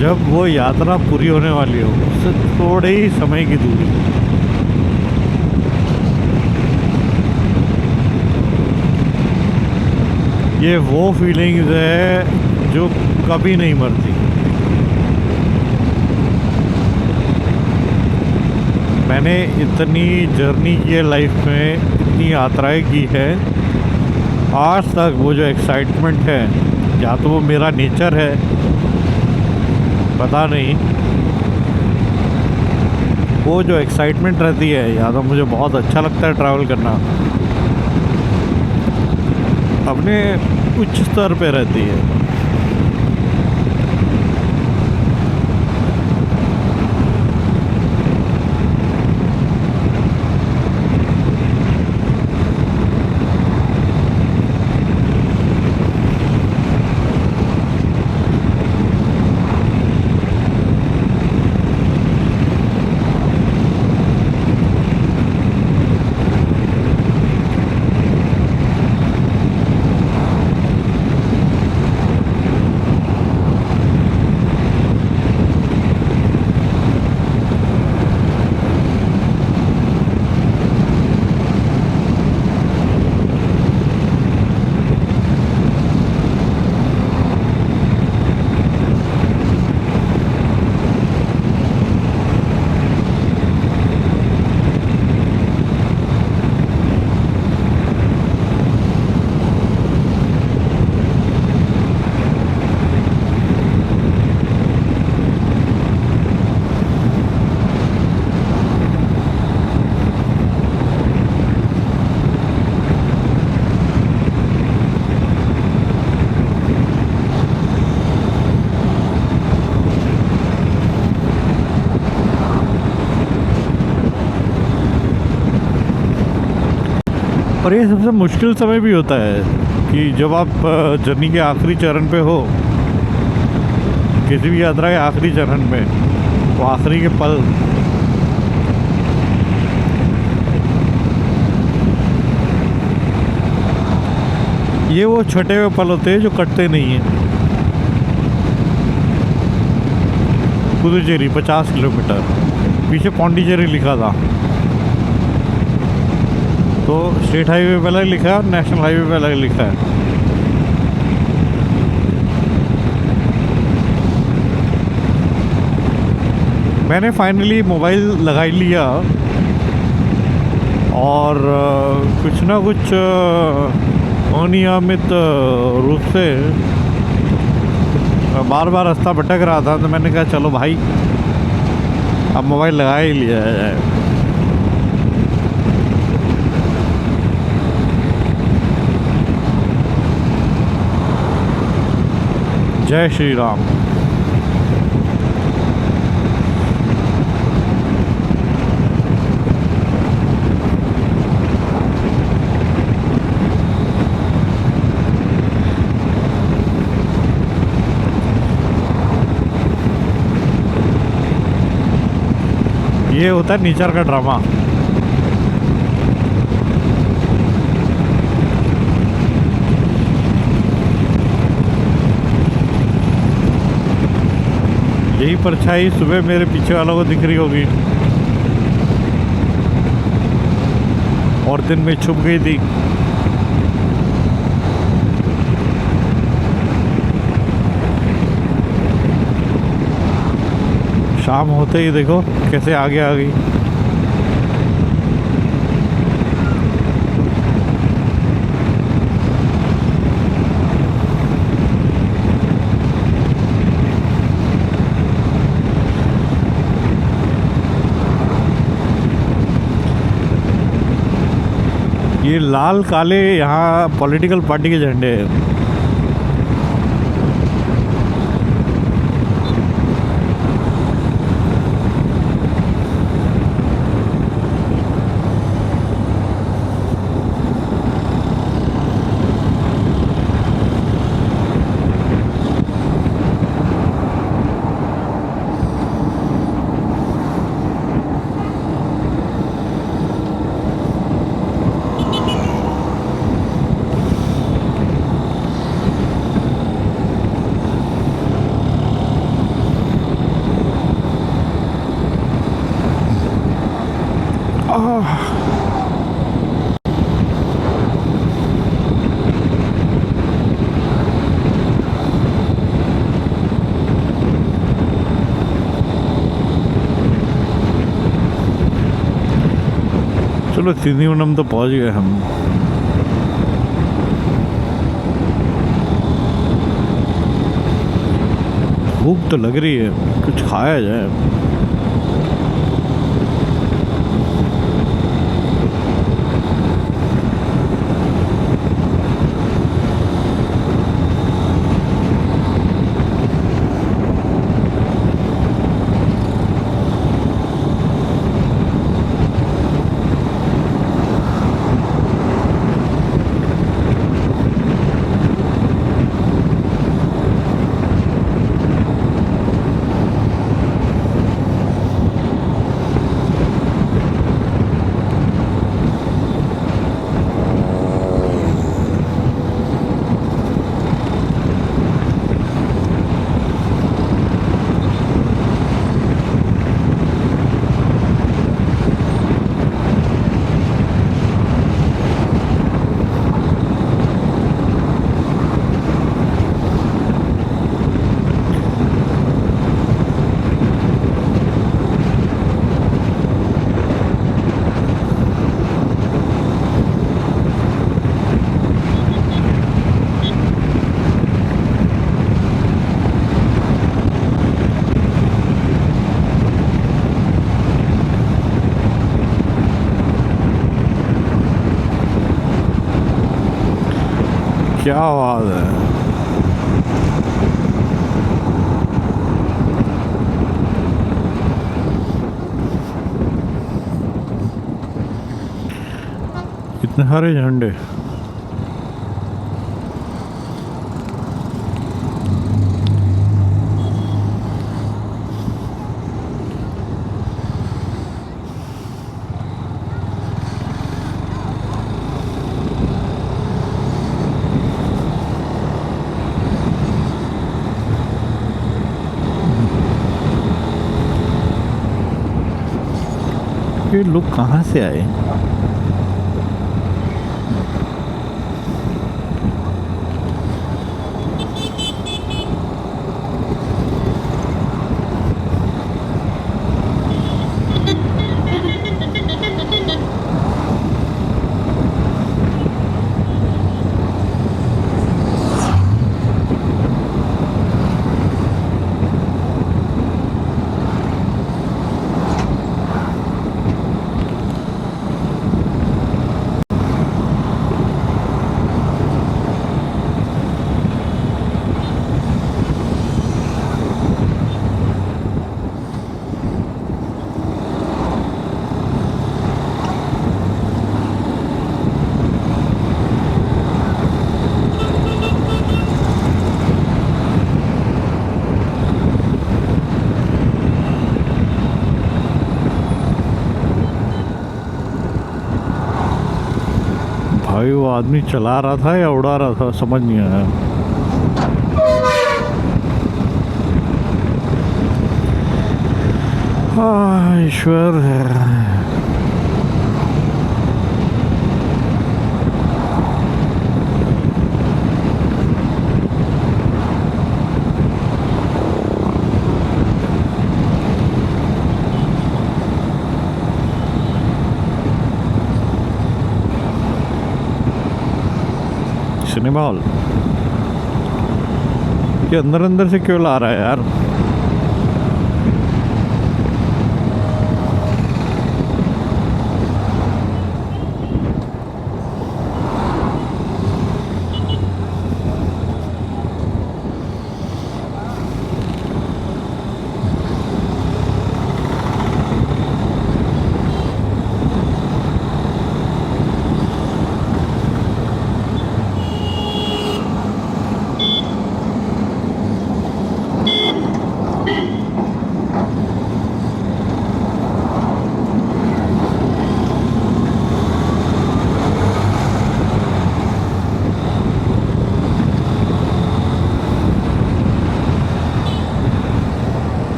जब वो यात्रा पूरी होने वाली हो, उससे थोड़े ही समय की दूरी, ये वो फीलिंग्स है जो कभी नहीं मरती। मैंने इतनी जर्नी की है लाइफ में, इतनी यात्राएं की है, आज तक वो जो एक्साइटमेंट है, या तो वो मेरा नेचर है, पता नहीं, वो जो एक्साइटमेंट रहती है, या तो मुझे बहुत अच्छा लगता है ट्रैवल करना, अपने उच्च स्तर पे रहती है। और ये सबसे मुश्किल समय भी होता है कि जब आप जर्नी के आखिरी चरण पे हो, किसी भी यात्रा के आखिरी चरण में, वो आखिरी के पल, ये वो छटे हुए पल होते हैं जो कटते नहीं हैं। पुदुचेरी 50 किलोमीटर, पीछे पौंडीचेरी लिखा था, तो स्टेट हाईवे पे अलग लिखा है और नेशनल हाईवे पे अलग लिखा है। मैंने फाइनली मोबाइल लगा ही लिया और कुछ ना कुछ अनियमित रूप से बार बार रास्ता भटक रहा था, तो मैंने कहा चलो भाई अब मोबाइल लगा ही लिया जाए। जय श्री राम। ये होता है नेचर का ड्रामा। यही परछाई सुबह मेरे पीछे वालों को दिख रही होगी और दिन में छुप गई थी। शाम होते ही देखो कैसे आगे आ गई। ये लाल काले यहाँ पॉलिटिकल पार्टी के झंडे हैं। चलो तिरुवनंतपुरम तो पहुंच गए हम। भूख तो लग रही है, कुछ खाया जाए। क्या आवाज़ है। हरे झंडे। ये लोग कहाँ से आए? भाई वो आदमी चला रहा था या उड़ा रहा था समझ नहीं आया। ईश्वर है। सिनेमा हॉल ये अंदर अंदर से क्यों ला रहा है यार?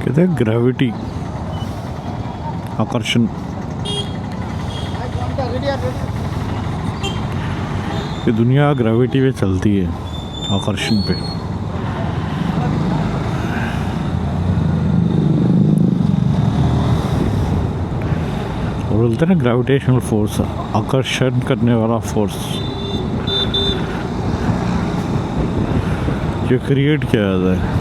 कहते हैं ग्रेविटी, आकर्षण। ये दुनिया ग्रेविटी पे चलती है, आकर्षण पे। और बोलते हैं ना ग्रेविटेशनल फोर्स, आकर्षण करने वाला फोर्स, जो क्रिएट किया जाता है।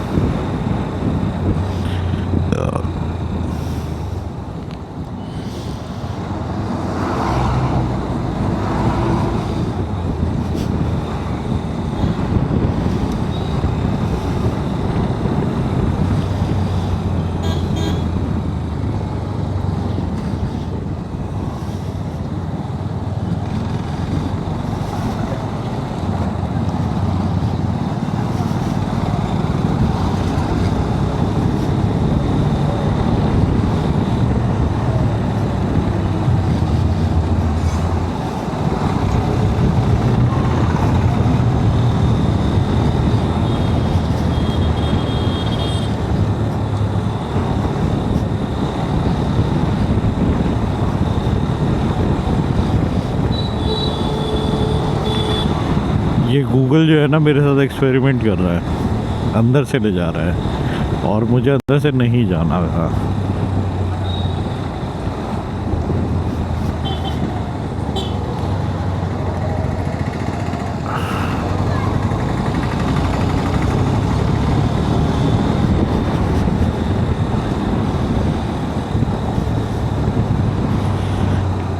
ये गूगल जो है ना मेरे साथ एक्सपेरिमेंट कर रहा है, अंदर से ले जा रहा है और मुझे अंदर से नहीं जाना था।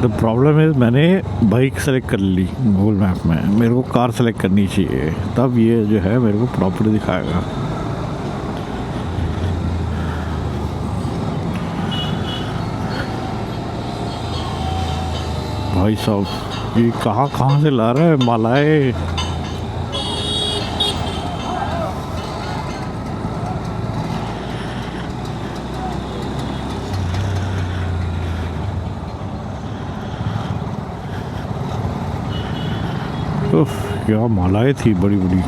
द प्रॉब्लम इज़ मैंने बाइक सेलेक्ट कर ली गूगल मैप में, मेरे को कार सेलेक्ट करनी चाहिए, तब ये जो है मेरे को प्रॉपर्टी दिखाएगा। भाई साहब ये कहाँ से ला रहा है मालाएं। उफ, क्या मालाएं थी बड़ी बड़ी।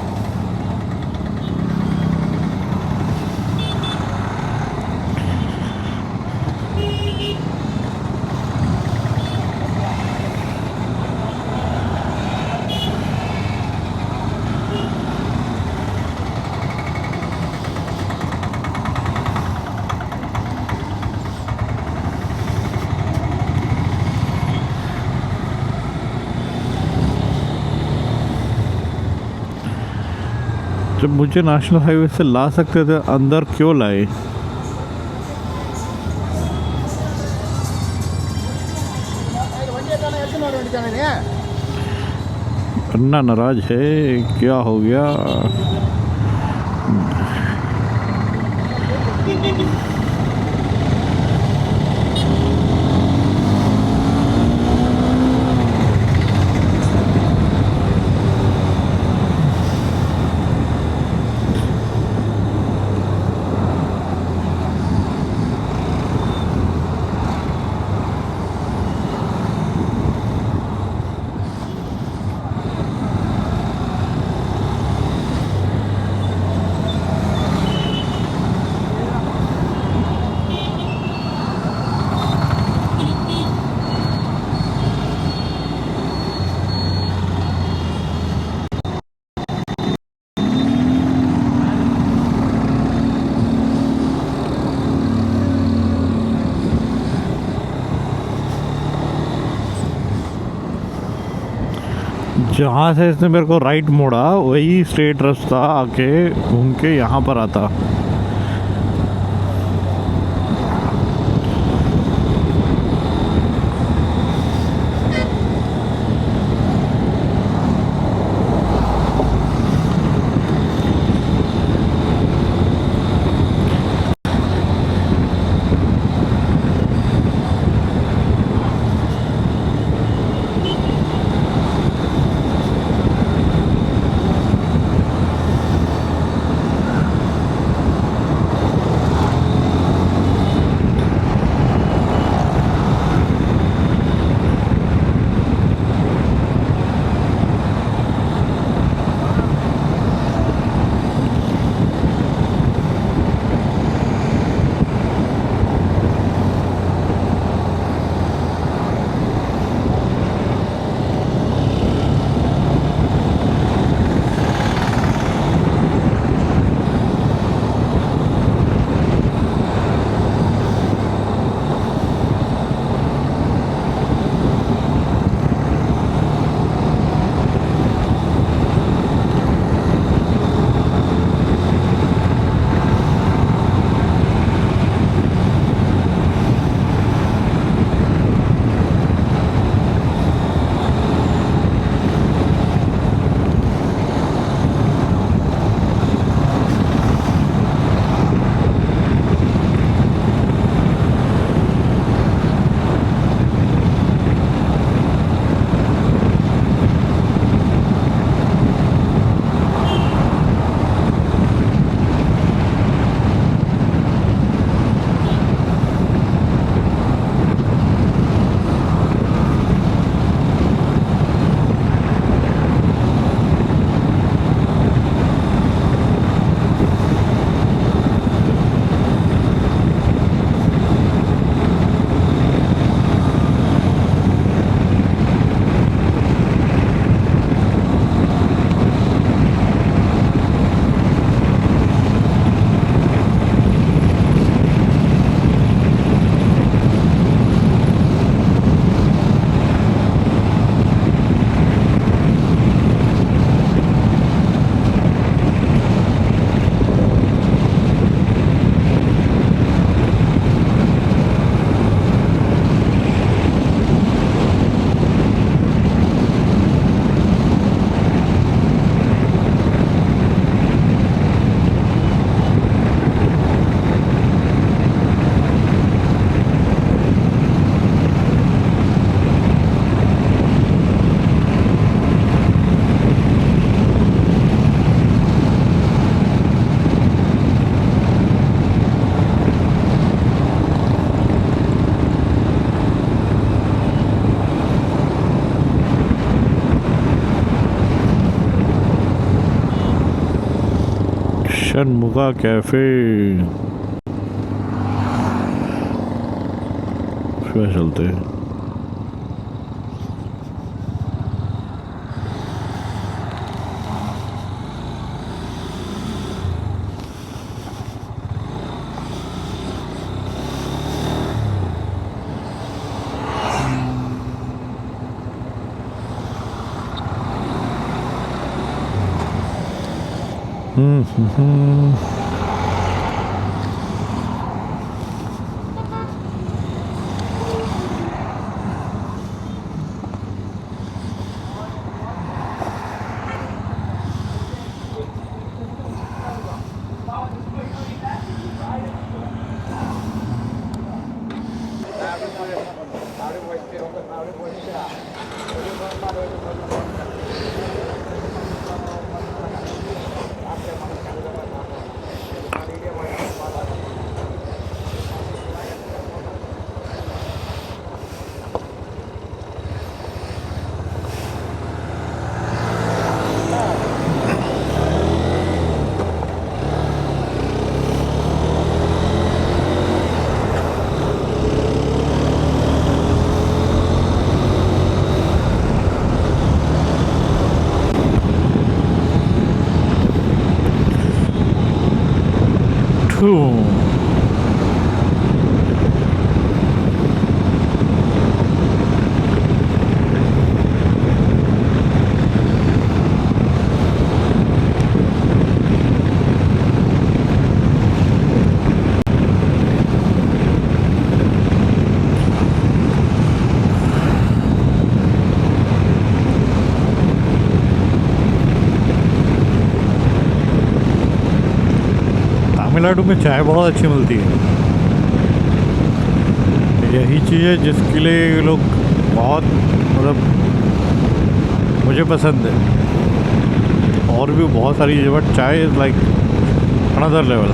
जब मुझे नेशनल हाईवे से ला सकते थे, अंदर क्यों लाए? अन्ना नाराज है, क्या हो गया? जहाँ से इसने मेरे को राइट मोड़ा वही स्ट्रेट रास्ता आके घूम के यहाँ पर आता। षणमुगा कैफे फिर चलते हैं। तमिलनाडु में चाय बहुत अच्छी मिलती है। यही चीज़ है जिसके लिए ये लोग बहुत मतलब मुझे पसंद है। और भी बहुत सारी चीज़ें बट चाय इज़ लाइक अनदर लेवल।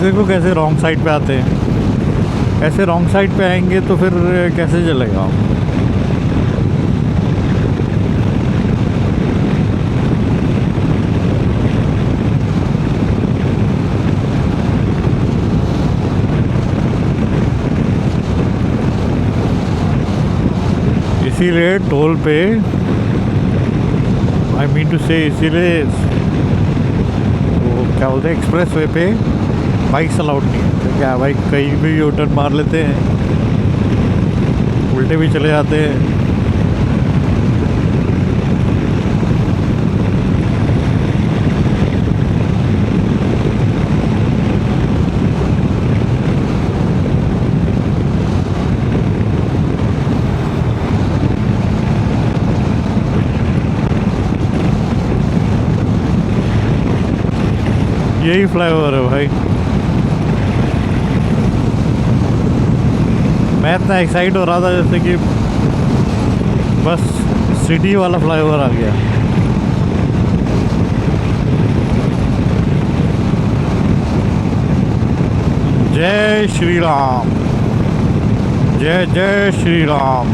देखो कैसे रॉन्ग साइड पे आते हैं। ऐसे रॉन्ग साइड पे आएंगे तो फिर कैसे चलेगा। इसीलिए टोल पे आई मीन टू से इसीलिए वो क्या बोलते हैं एक्सप्रेस वे पे बाइक्स अलाउड नहीं है। तो क्या भाई कहीं भी यू टर्न मार लेते हैं, उल्टे भी चले जाते हैं। यही फ्लाईओवर है भाई। मैं इतना एक्साइट हो रहा था जैसे कि बस सिटी वाला फ्लाईओवर आ गया। जय श्री राम, जय जय श्री राम।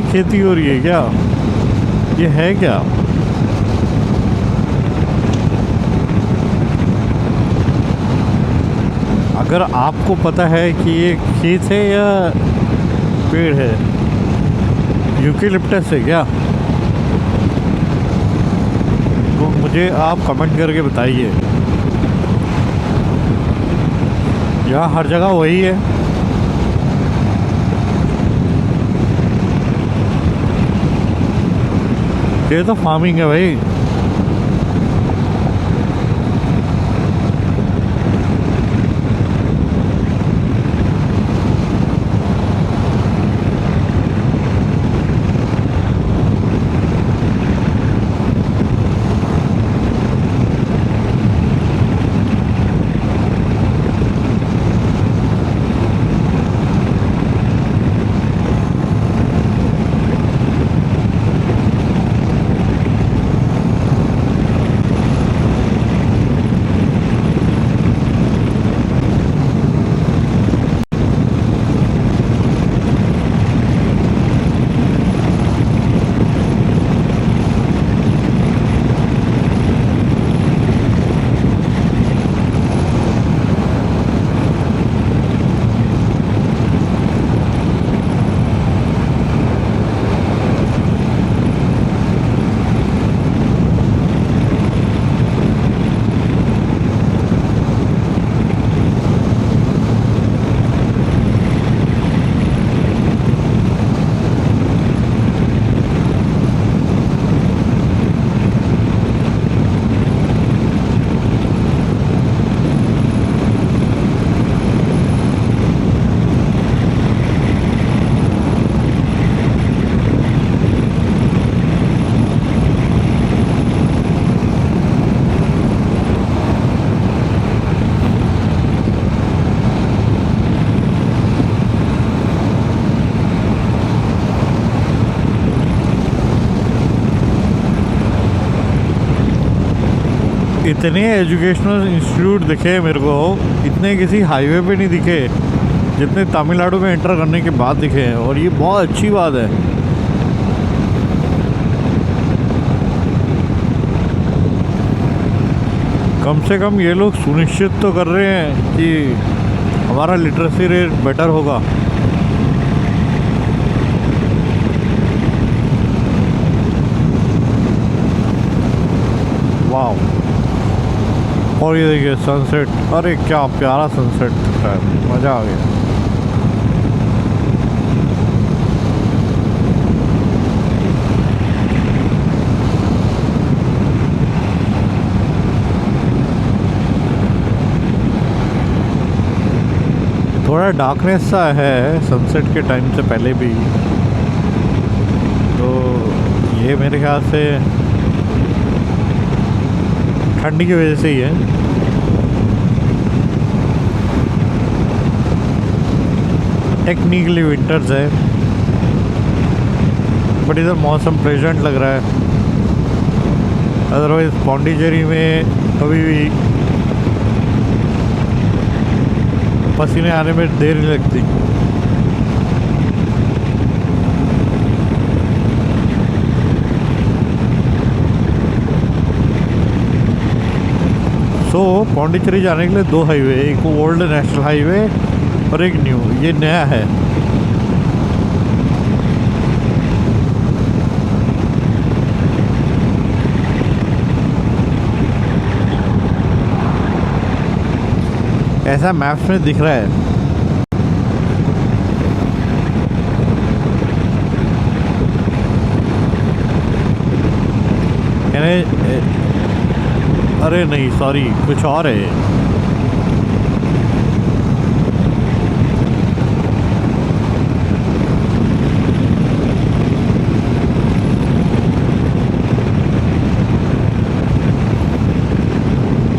खेती हो रही है क्या? ये है क्या? अगर आपको पता है कि ये खेत है या पेड़ है, यूकेलिप्टस है क्या, तो मुझे आप कमेंट करके बताइए। यहाँ हर जगह वही है। ये तो फार्मिंग है भाई। इतने एजुकेशनल इंस्टीट्यूट दिखे मेरे को, इतने किसी हाईवे पे नहीं दिखे जितने तमिलनाडु में एंटर करने के बाद दिखे हैं, और ये बहुत अच्छी बात है। कम से कम ये लोग सुनिश्चित तो कर रहे हैं कि हमारा लिटरेसी रेट बेटर होगा। वाह, और ये देखिए सनसेट, अरे क्या प्यारा सनसेट दिख रहा है, मज़ा आ गया। थोड़ा डार्कनेस सा है सनसेट के टाइम से पहले भी, तो ये मेरे ख्याल से ठंडी की वजह से ही है। टेक्निकली विंटर्स है, बट इधर मौसम प्लेजेंट लग रहा है। अदरवाइज पौंडीचेरी में कभी भी पसीने आने में देर नहीं लगती। सो पौंडीचेरी जाने के लिए दो हाईवे, एक ओल्ड नेशनल हाईवे और एक न्यू, ये नया है। ऐसा मैप्स में दिख रहा है। अरे नहीं, सॉरी, कुछ और है।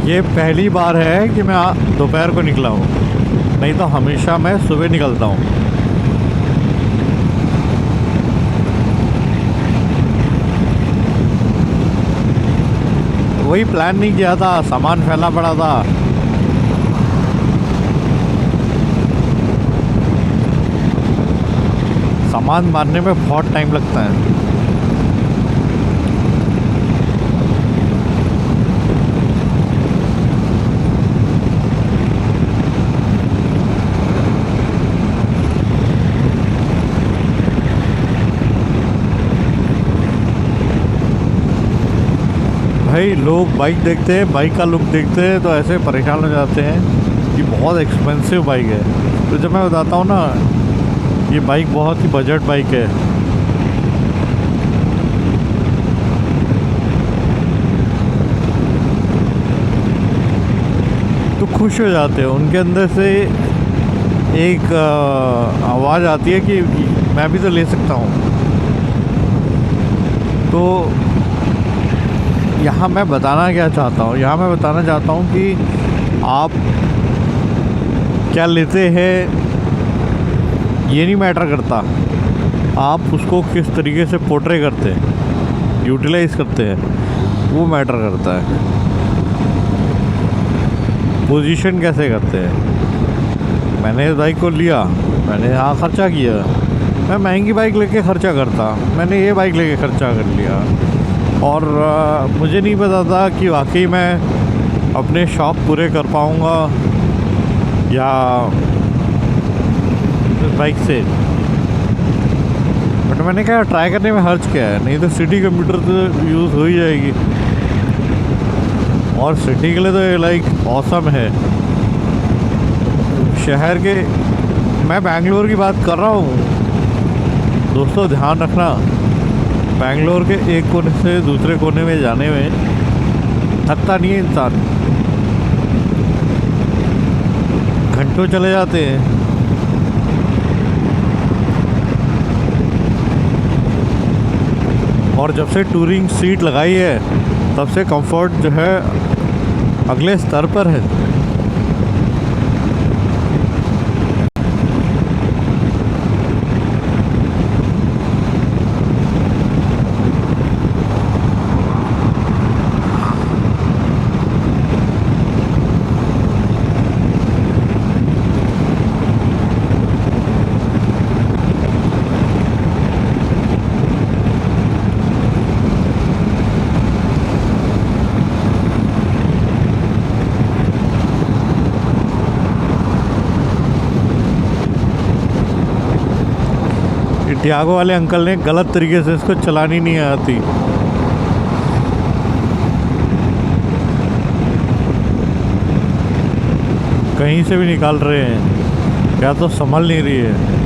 ये पहली बार है कि मैं दोपहर को निकला हूँ, नहीं तो हमेशा मैं सुबह निकलता हूँ। वही प्लान नहीं किया था, सामान फैला पड़ा था। सामान मारने में बहुत टाइम लगता है। भाई लोग बाइक देखते हैं, बाइक का लुक देखते हैं तो ऐसे परेशान हो जाते हैं कि बहुत एक्सपेंसिव बाइक है। तो जब मैं बताता हूँ ना, ये बाइक बहुत ही बजट बाइक है। तो खुश हो जाते हैं, उनके अंदर से एक आवाज़ आती है कि मैं भी तो ले सकता हूँ। तो यहाँ मैं बताना क्या चाहता हूँ, यहाँ मैं बताना चाहता हूँ कि आप क्या लेते हैं ये नहीं मैटर करता, आप उसको किस तरीके से पोर्ट्रे करते हैं, यूटिलाइज करते हैं, वो मैटर करता है। पोजीशन कैसे करते हैं। मैंने इस बाइक को लिया, मैंने यहाँ ख़र्चा किया, मैं महंगी बाइक लेके ख़र्चा करता, मैंने ये बाइक लेके ख़र्चा कर लिया और मुझे नहीं पता था कि वाकई मैं अपने शौक़ पूरे कर पाऊँगा या इस बाइक से। बट मैंने कहा ट्राई करने में हर्ज क्या है, नहीं तो सिटी कंप्यूटर तो यूज़ हो ही जाएगी। और सिटी के लिए तो ये लाइक ऑसम है। शहर के, मैं बेंगलोर की बात कर रहा हूँ दोस्तों, ध्यान रखना, बेंगलोर के एक कोने से दूसरे कोने में जाने में थकता नहीं है इंसान, घंटों चले जाते हैं। और जब से टूरिंग सीट लगाई है तब से कंफर्ट जो है अगले स्तर पर है। टियागो वाले अंकल ने गलत तरीके से इसको चलानी नहीं आती। कहीं से भी निकाल रहे हैं, या तो संभल नहीं रही है।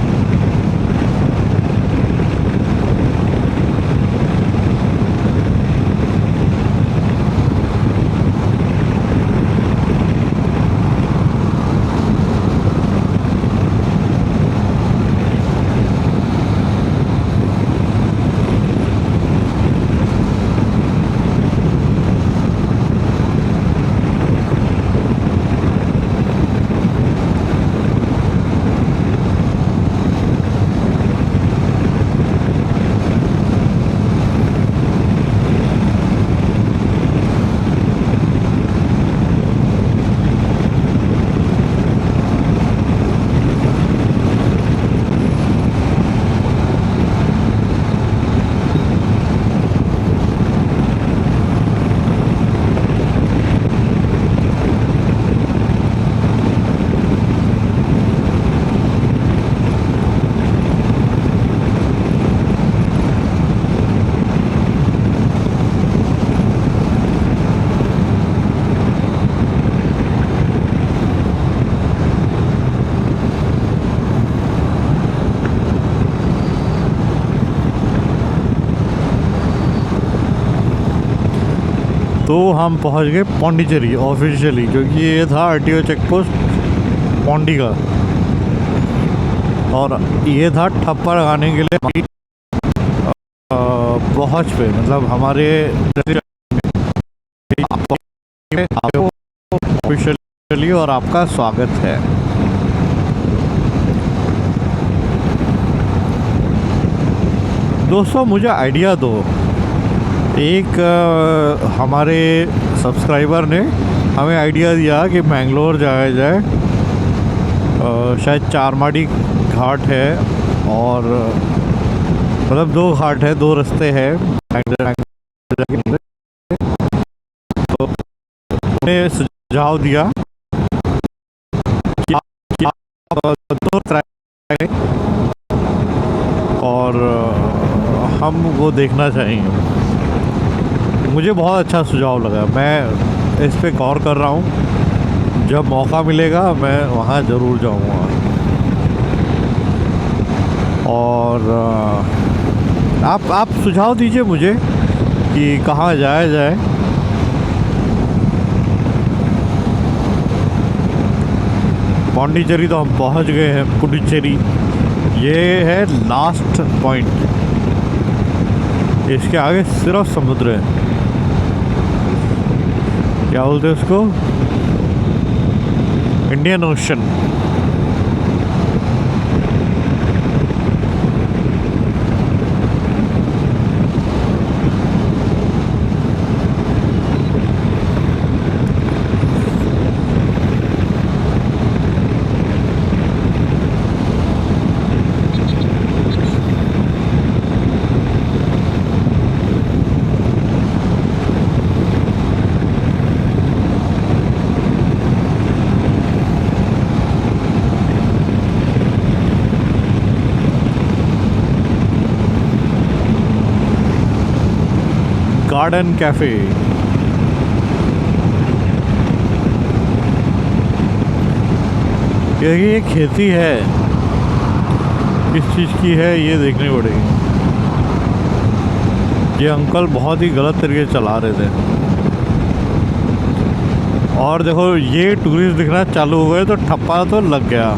तो हम पहुंच गए पौंडीचेरी ऑफिशियली, क्योंकि ये था आरटीओ चेक पोस्ट पौंडी का, और ये था ठप्पा लगाने के लिए पहुँच पे, मतलब हमारे ऑफिशियली, और आपका स्वागत है। दोस्तों मुझे आइडिया दो, एक हमारे सब्सक्राइबर ने हमें आइडिया दिया कि मैंगलोर जाया जाए, शायद चारमाड़ी घाट है और मतलब 2 घाट है, 2 रास्ते हैं तो उन्हें सुझाव दिया कि आप 2 ट्राई करें और हम वो देखना चाहेंगे। मुझे बहुत अच्छा सुझाव लगा, मैं इस पे गौर कर रहा हूँ, जब मौका मिलेगा मैं वहाँ ज़रूर जाऊँगा। और आप सुझाव दीजिए मुझे कि कहाँ जाया जाए। पौंडीचेरी तो हम पहुँच गए हैं, पुडुचेरी ये है लास्ट पॉइंट, इसके आगे सिर्फ समुद्र है। क्या बोलते हैं उसको, इंडियन ओशन। गार्डन कैफे, ये खेती है, किस चीज़ की है ये देखनी पड़ेगी। ये अंकल बहुत ही गलत तरीके से चला रहे थे। और देखो ये टूरिस्ट दिखना चालू हो गए तो ठप्पा तो लग गया।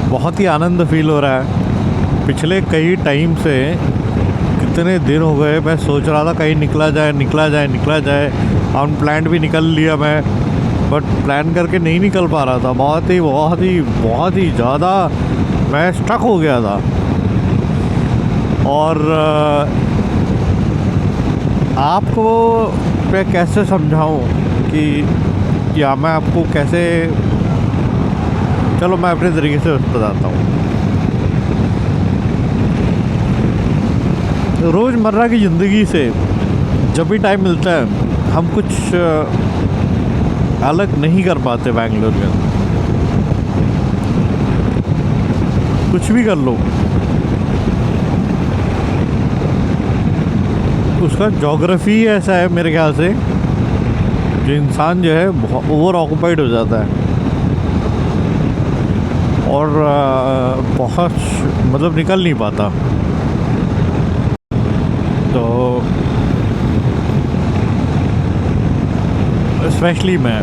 बहुत ही आनंद फील हो रहा है। पिछले कई टाइम से, कितने दिन हो गए मैं सोच रहा था कहीं निकला जाए। अनप्लान्ड भी निकल लिया मैं, बट प्लान करके नहीं निकल पा रहा था। बहुत ही ज़्यादा मैं स्टक हो गया था। और आपको मैं कैसे समझाऊं कि या मैं आपको कैसे, चलो मैं अपने तरीके से बताता हूँ। रोज़मर्रा की ज़िंदगी से जब भी टाइम मिलता है हम कुछ अलग नहीं कर पाते। बेंगलोर में कुछ भी कर लो, उसका जोग्राफी ऐसा है मेरे ख्याल से, जो इंसान जो है ओवर ऑक्यूपाइड हो जाता है और बहुत मतलब निकल नहीं पाता। तो स्पेशली मैं,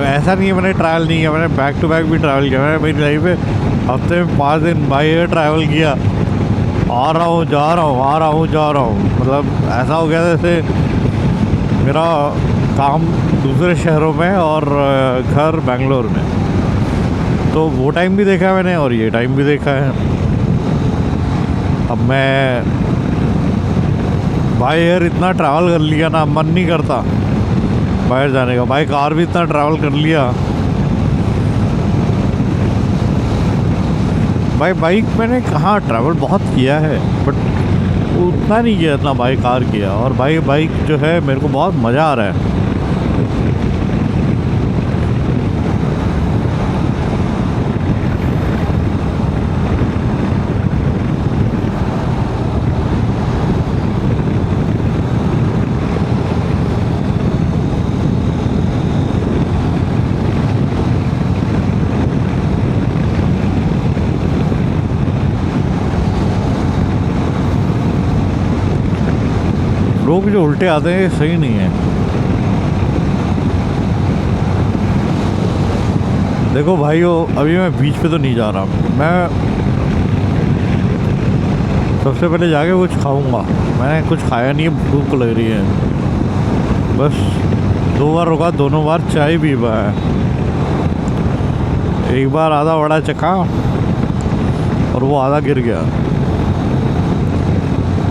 ऐसा नहीं है मैंने ट्रैवल नहीं किया, मैंने बैक टू बैक भी ट्रैवल किया। मैंने मेरी लाइफ में हफ्ते में 5 दिन बाई एयर ट्रैवल किया। आ रहा हूँ जा रहा हूँ, मतलब ऐसा हो गया जैसे मेरा काम दूसरे शहरों में और घर बेंगलोर में। तो वो टाइम भी देखा है मैंने और ये टाइम भी देखा है। अब मैं बाई एयर इतना ट्रैवल कर लिया ना, मन नहीं करता बाहर जाने का। बाई कार भी इतना ट्रैवल कर लिया। बाई बाइक मैंने कहाँ ट्रैवल बहुत किया है, बट उतना नहीं किया इतना बाई कार किया। और बाइक जो है मेरे को बहुत मज़ा आ रहा है। लोग जो उल्टे आते हैं सही नहीं है। देखो भाइयों, अभी मैं बीच पे तो नहीं जा रहा। मैं सबसे पहले जाके कुछ खाऊंगा। मैंने कुछ खाया नहीं है, भूख लग रही है। बस 2 बार रुका, दोनों बार चाय पी पाया। एक बार आधा वड़ा चखा और वो आधा गिर गया।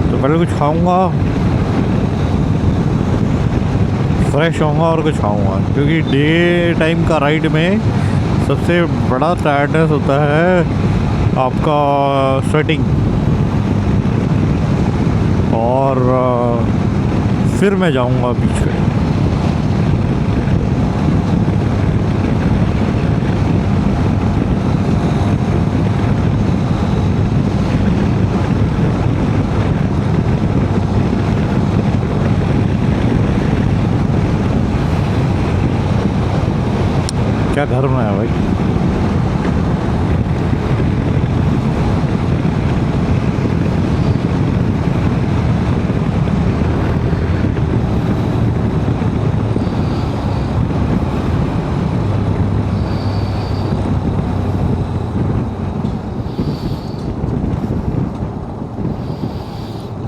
तो पहले कुछ खाऊंगा, फ्रेश होऊंगा और कुछ खाऊंगा, क्योंकि डे टाइम का राइड में सबसे बड़ा टायर्डनेस होता है आपका स्वेटिंग। और फिर मैं जाऊंगा बीच पे। क्या घर में है भाई।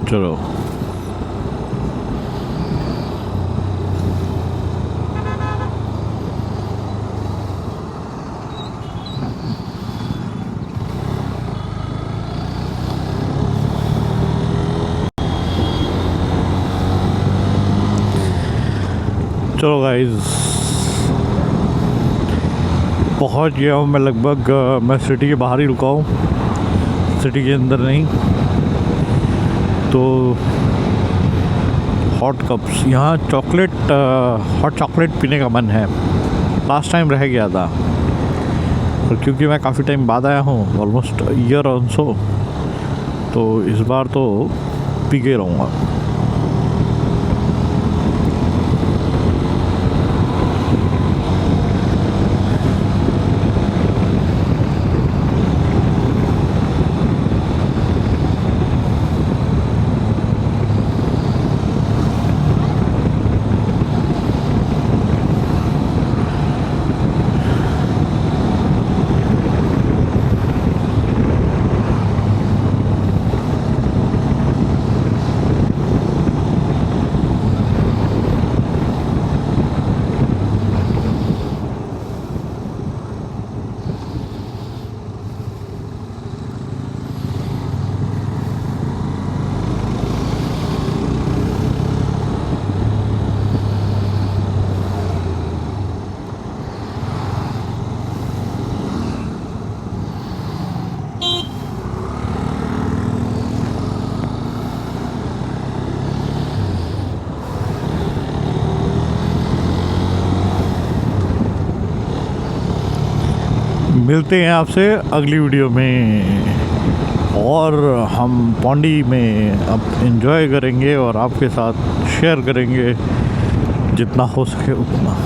चलो चलो गाइस, पहुंच गया हूँ मैं लगभग। मैं सिटी के बाहर ही रुका हूँ, सिटी के अंदर नहीं। तो हॉट कप्स, यहाँ चॉकलेट, हॉट चॉकलेट पीने का मन है। लास्ट टाइम रह गया था, और क्योंकि मैं काफ़ी टाइम बाद आया हूँ, ऑलमोस्ट ईयर ऑल्सो, तो इस बार तो पी के रहूँगा। मिलते हैं आपसे अगली वीडियो में, और हम पौंडी में अब एंजॉय करेंगे और आपके साथ शेयर करेंगे जितना हो सके उतना।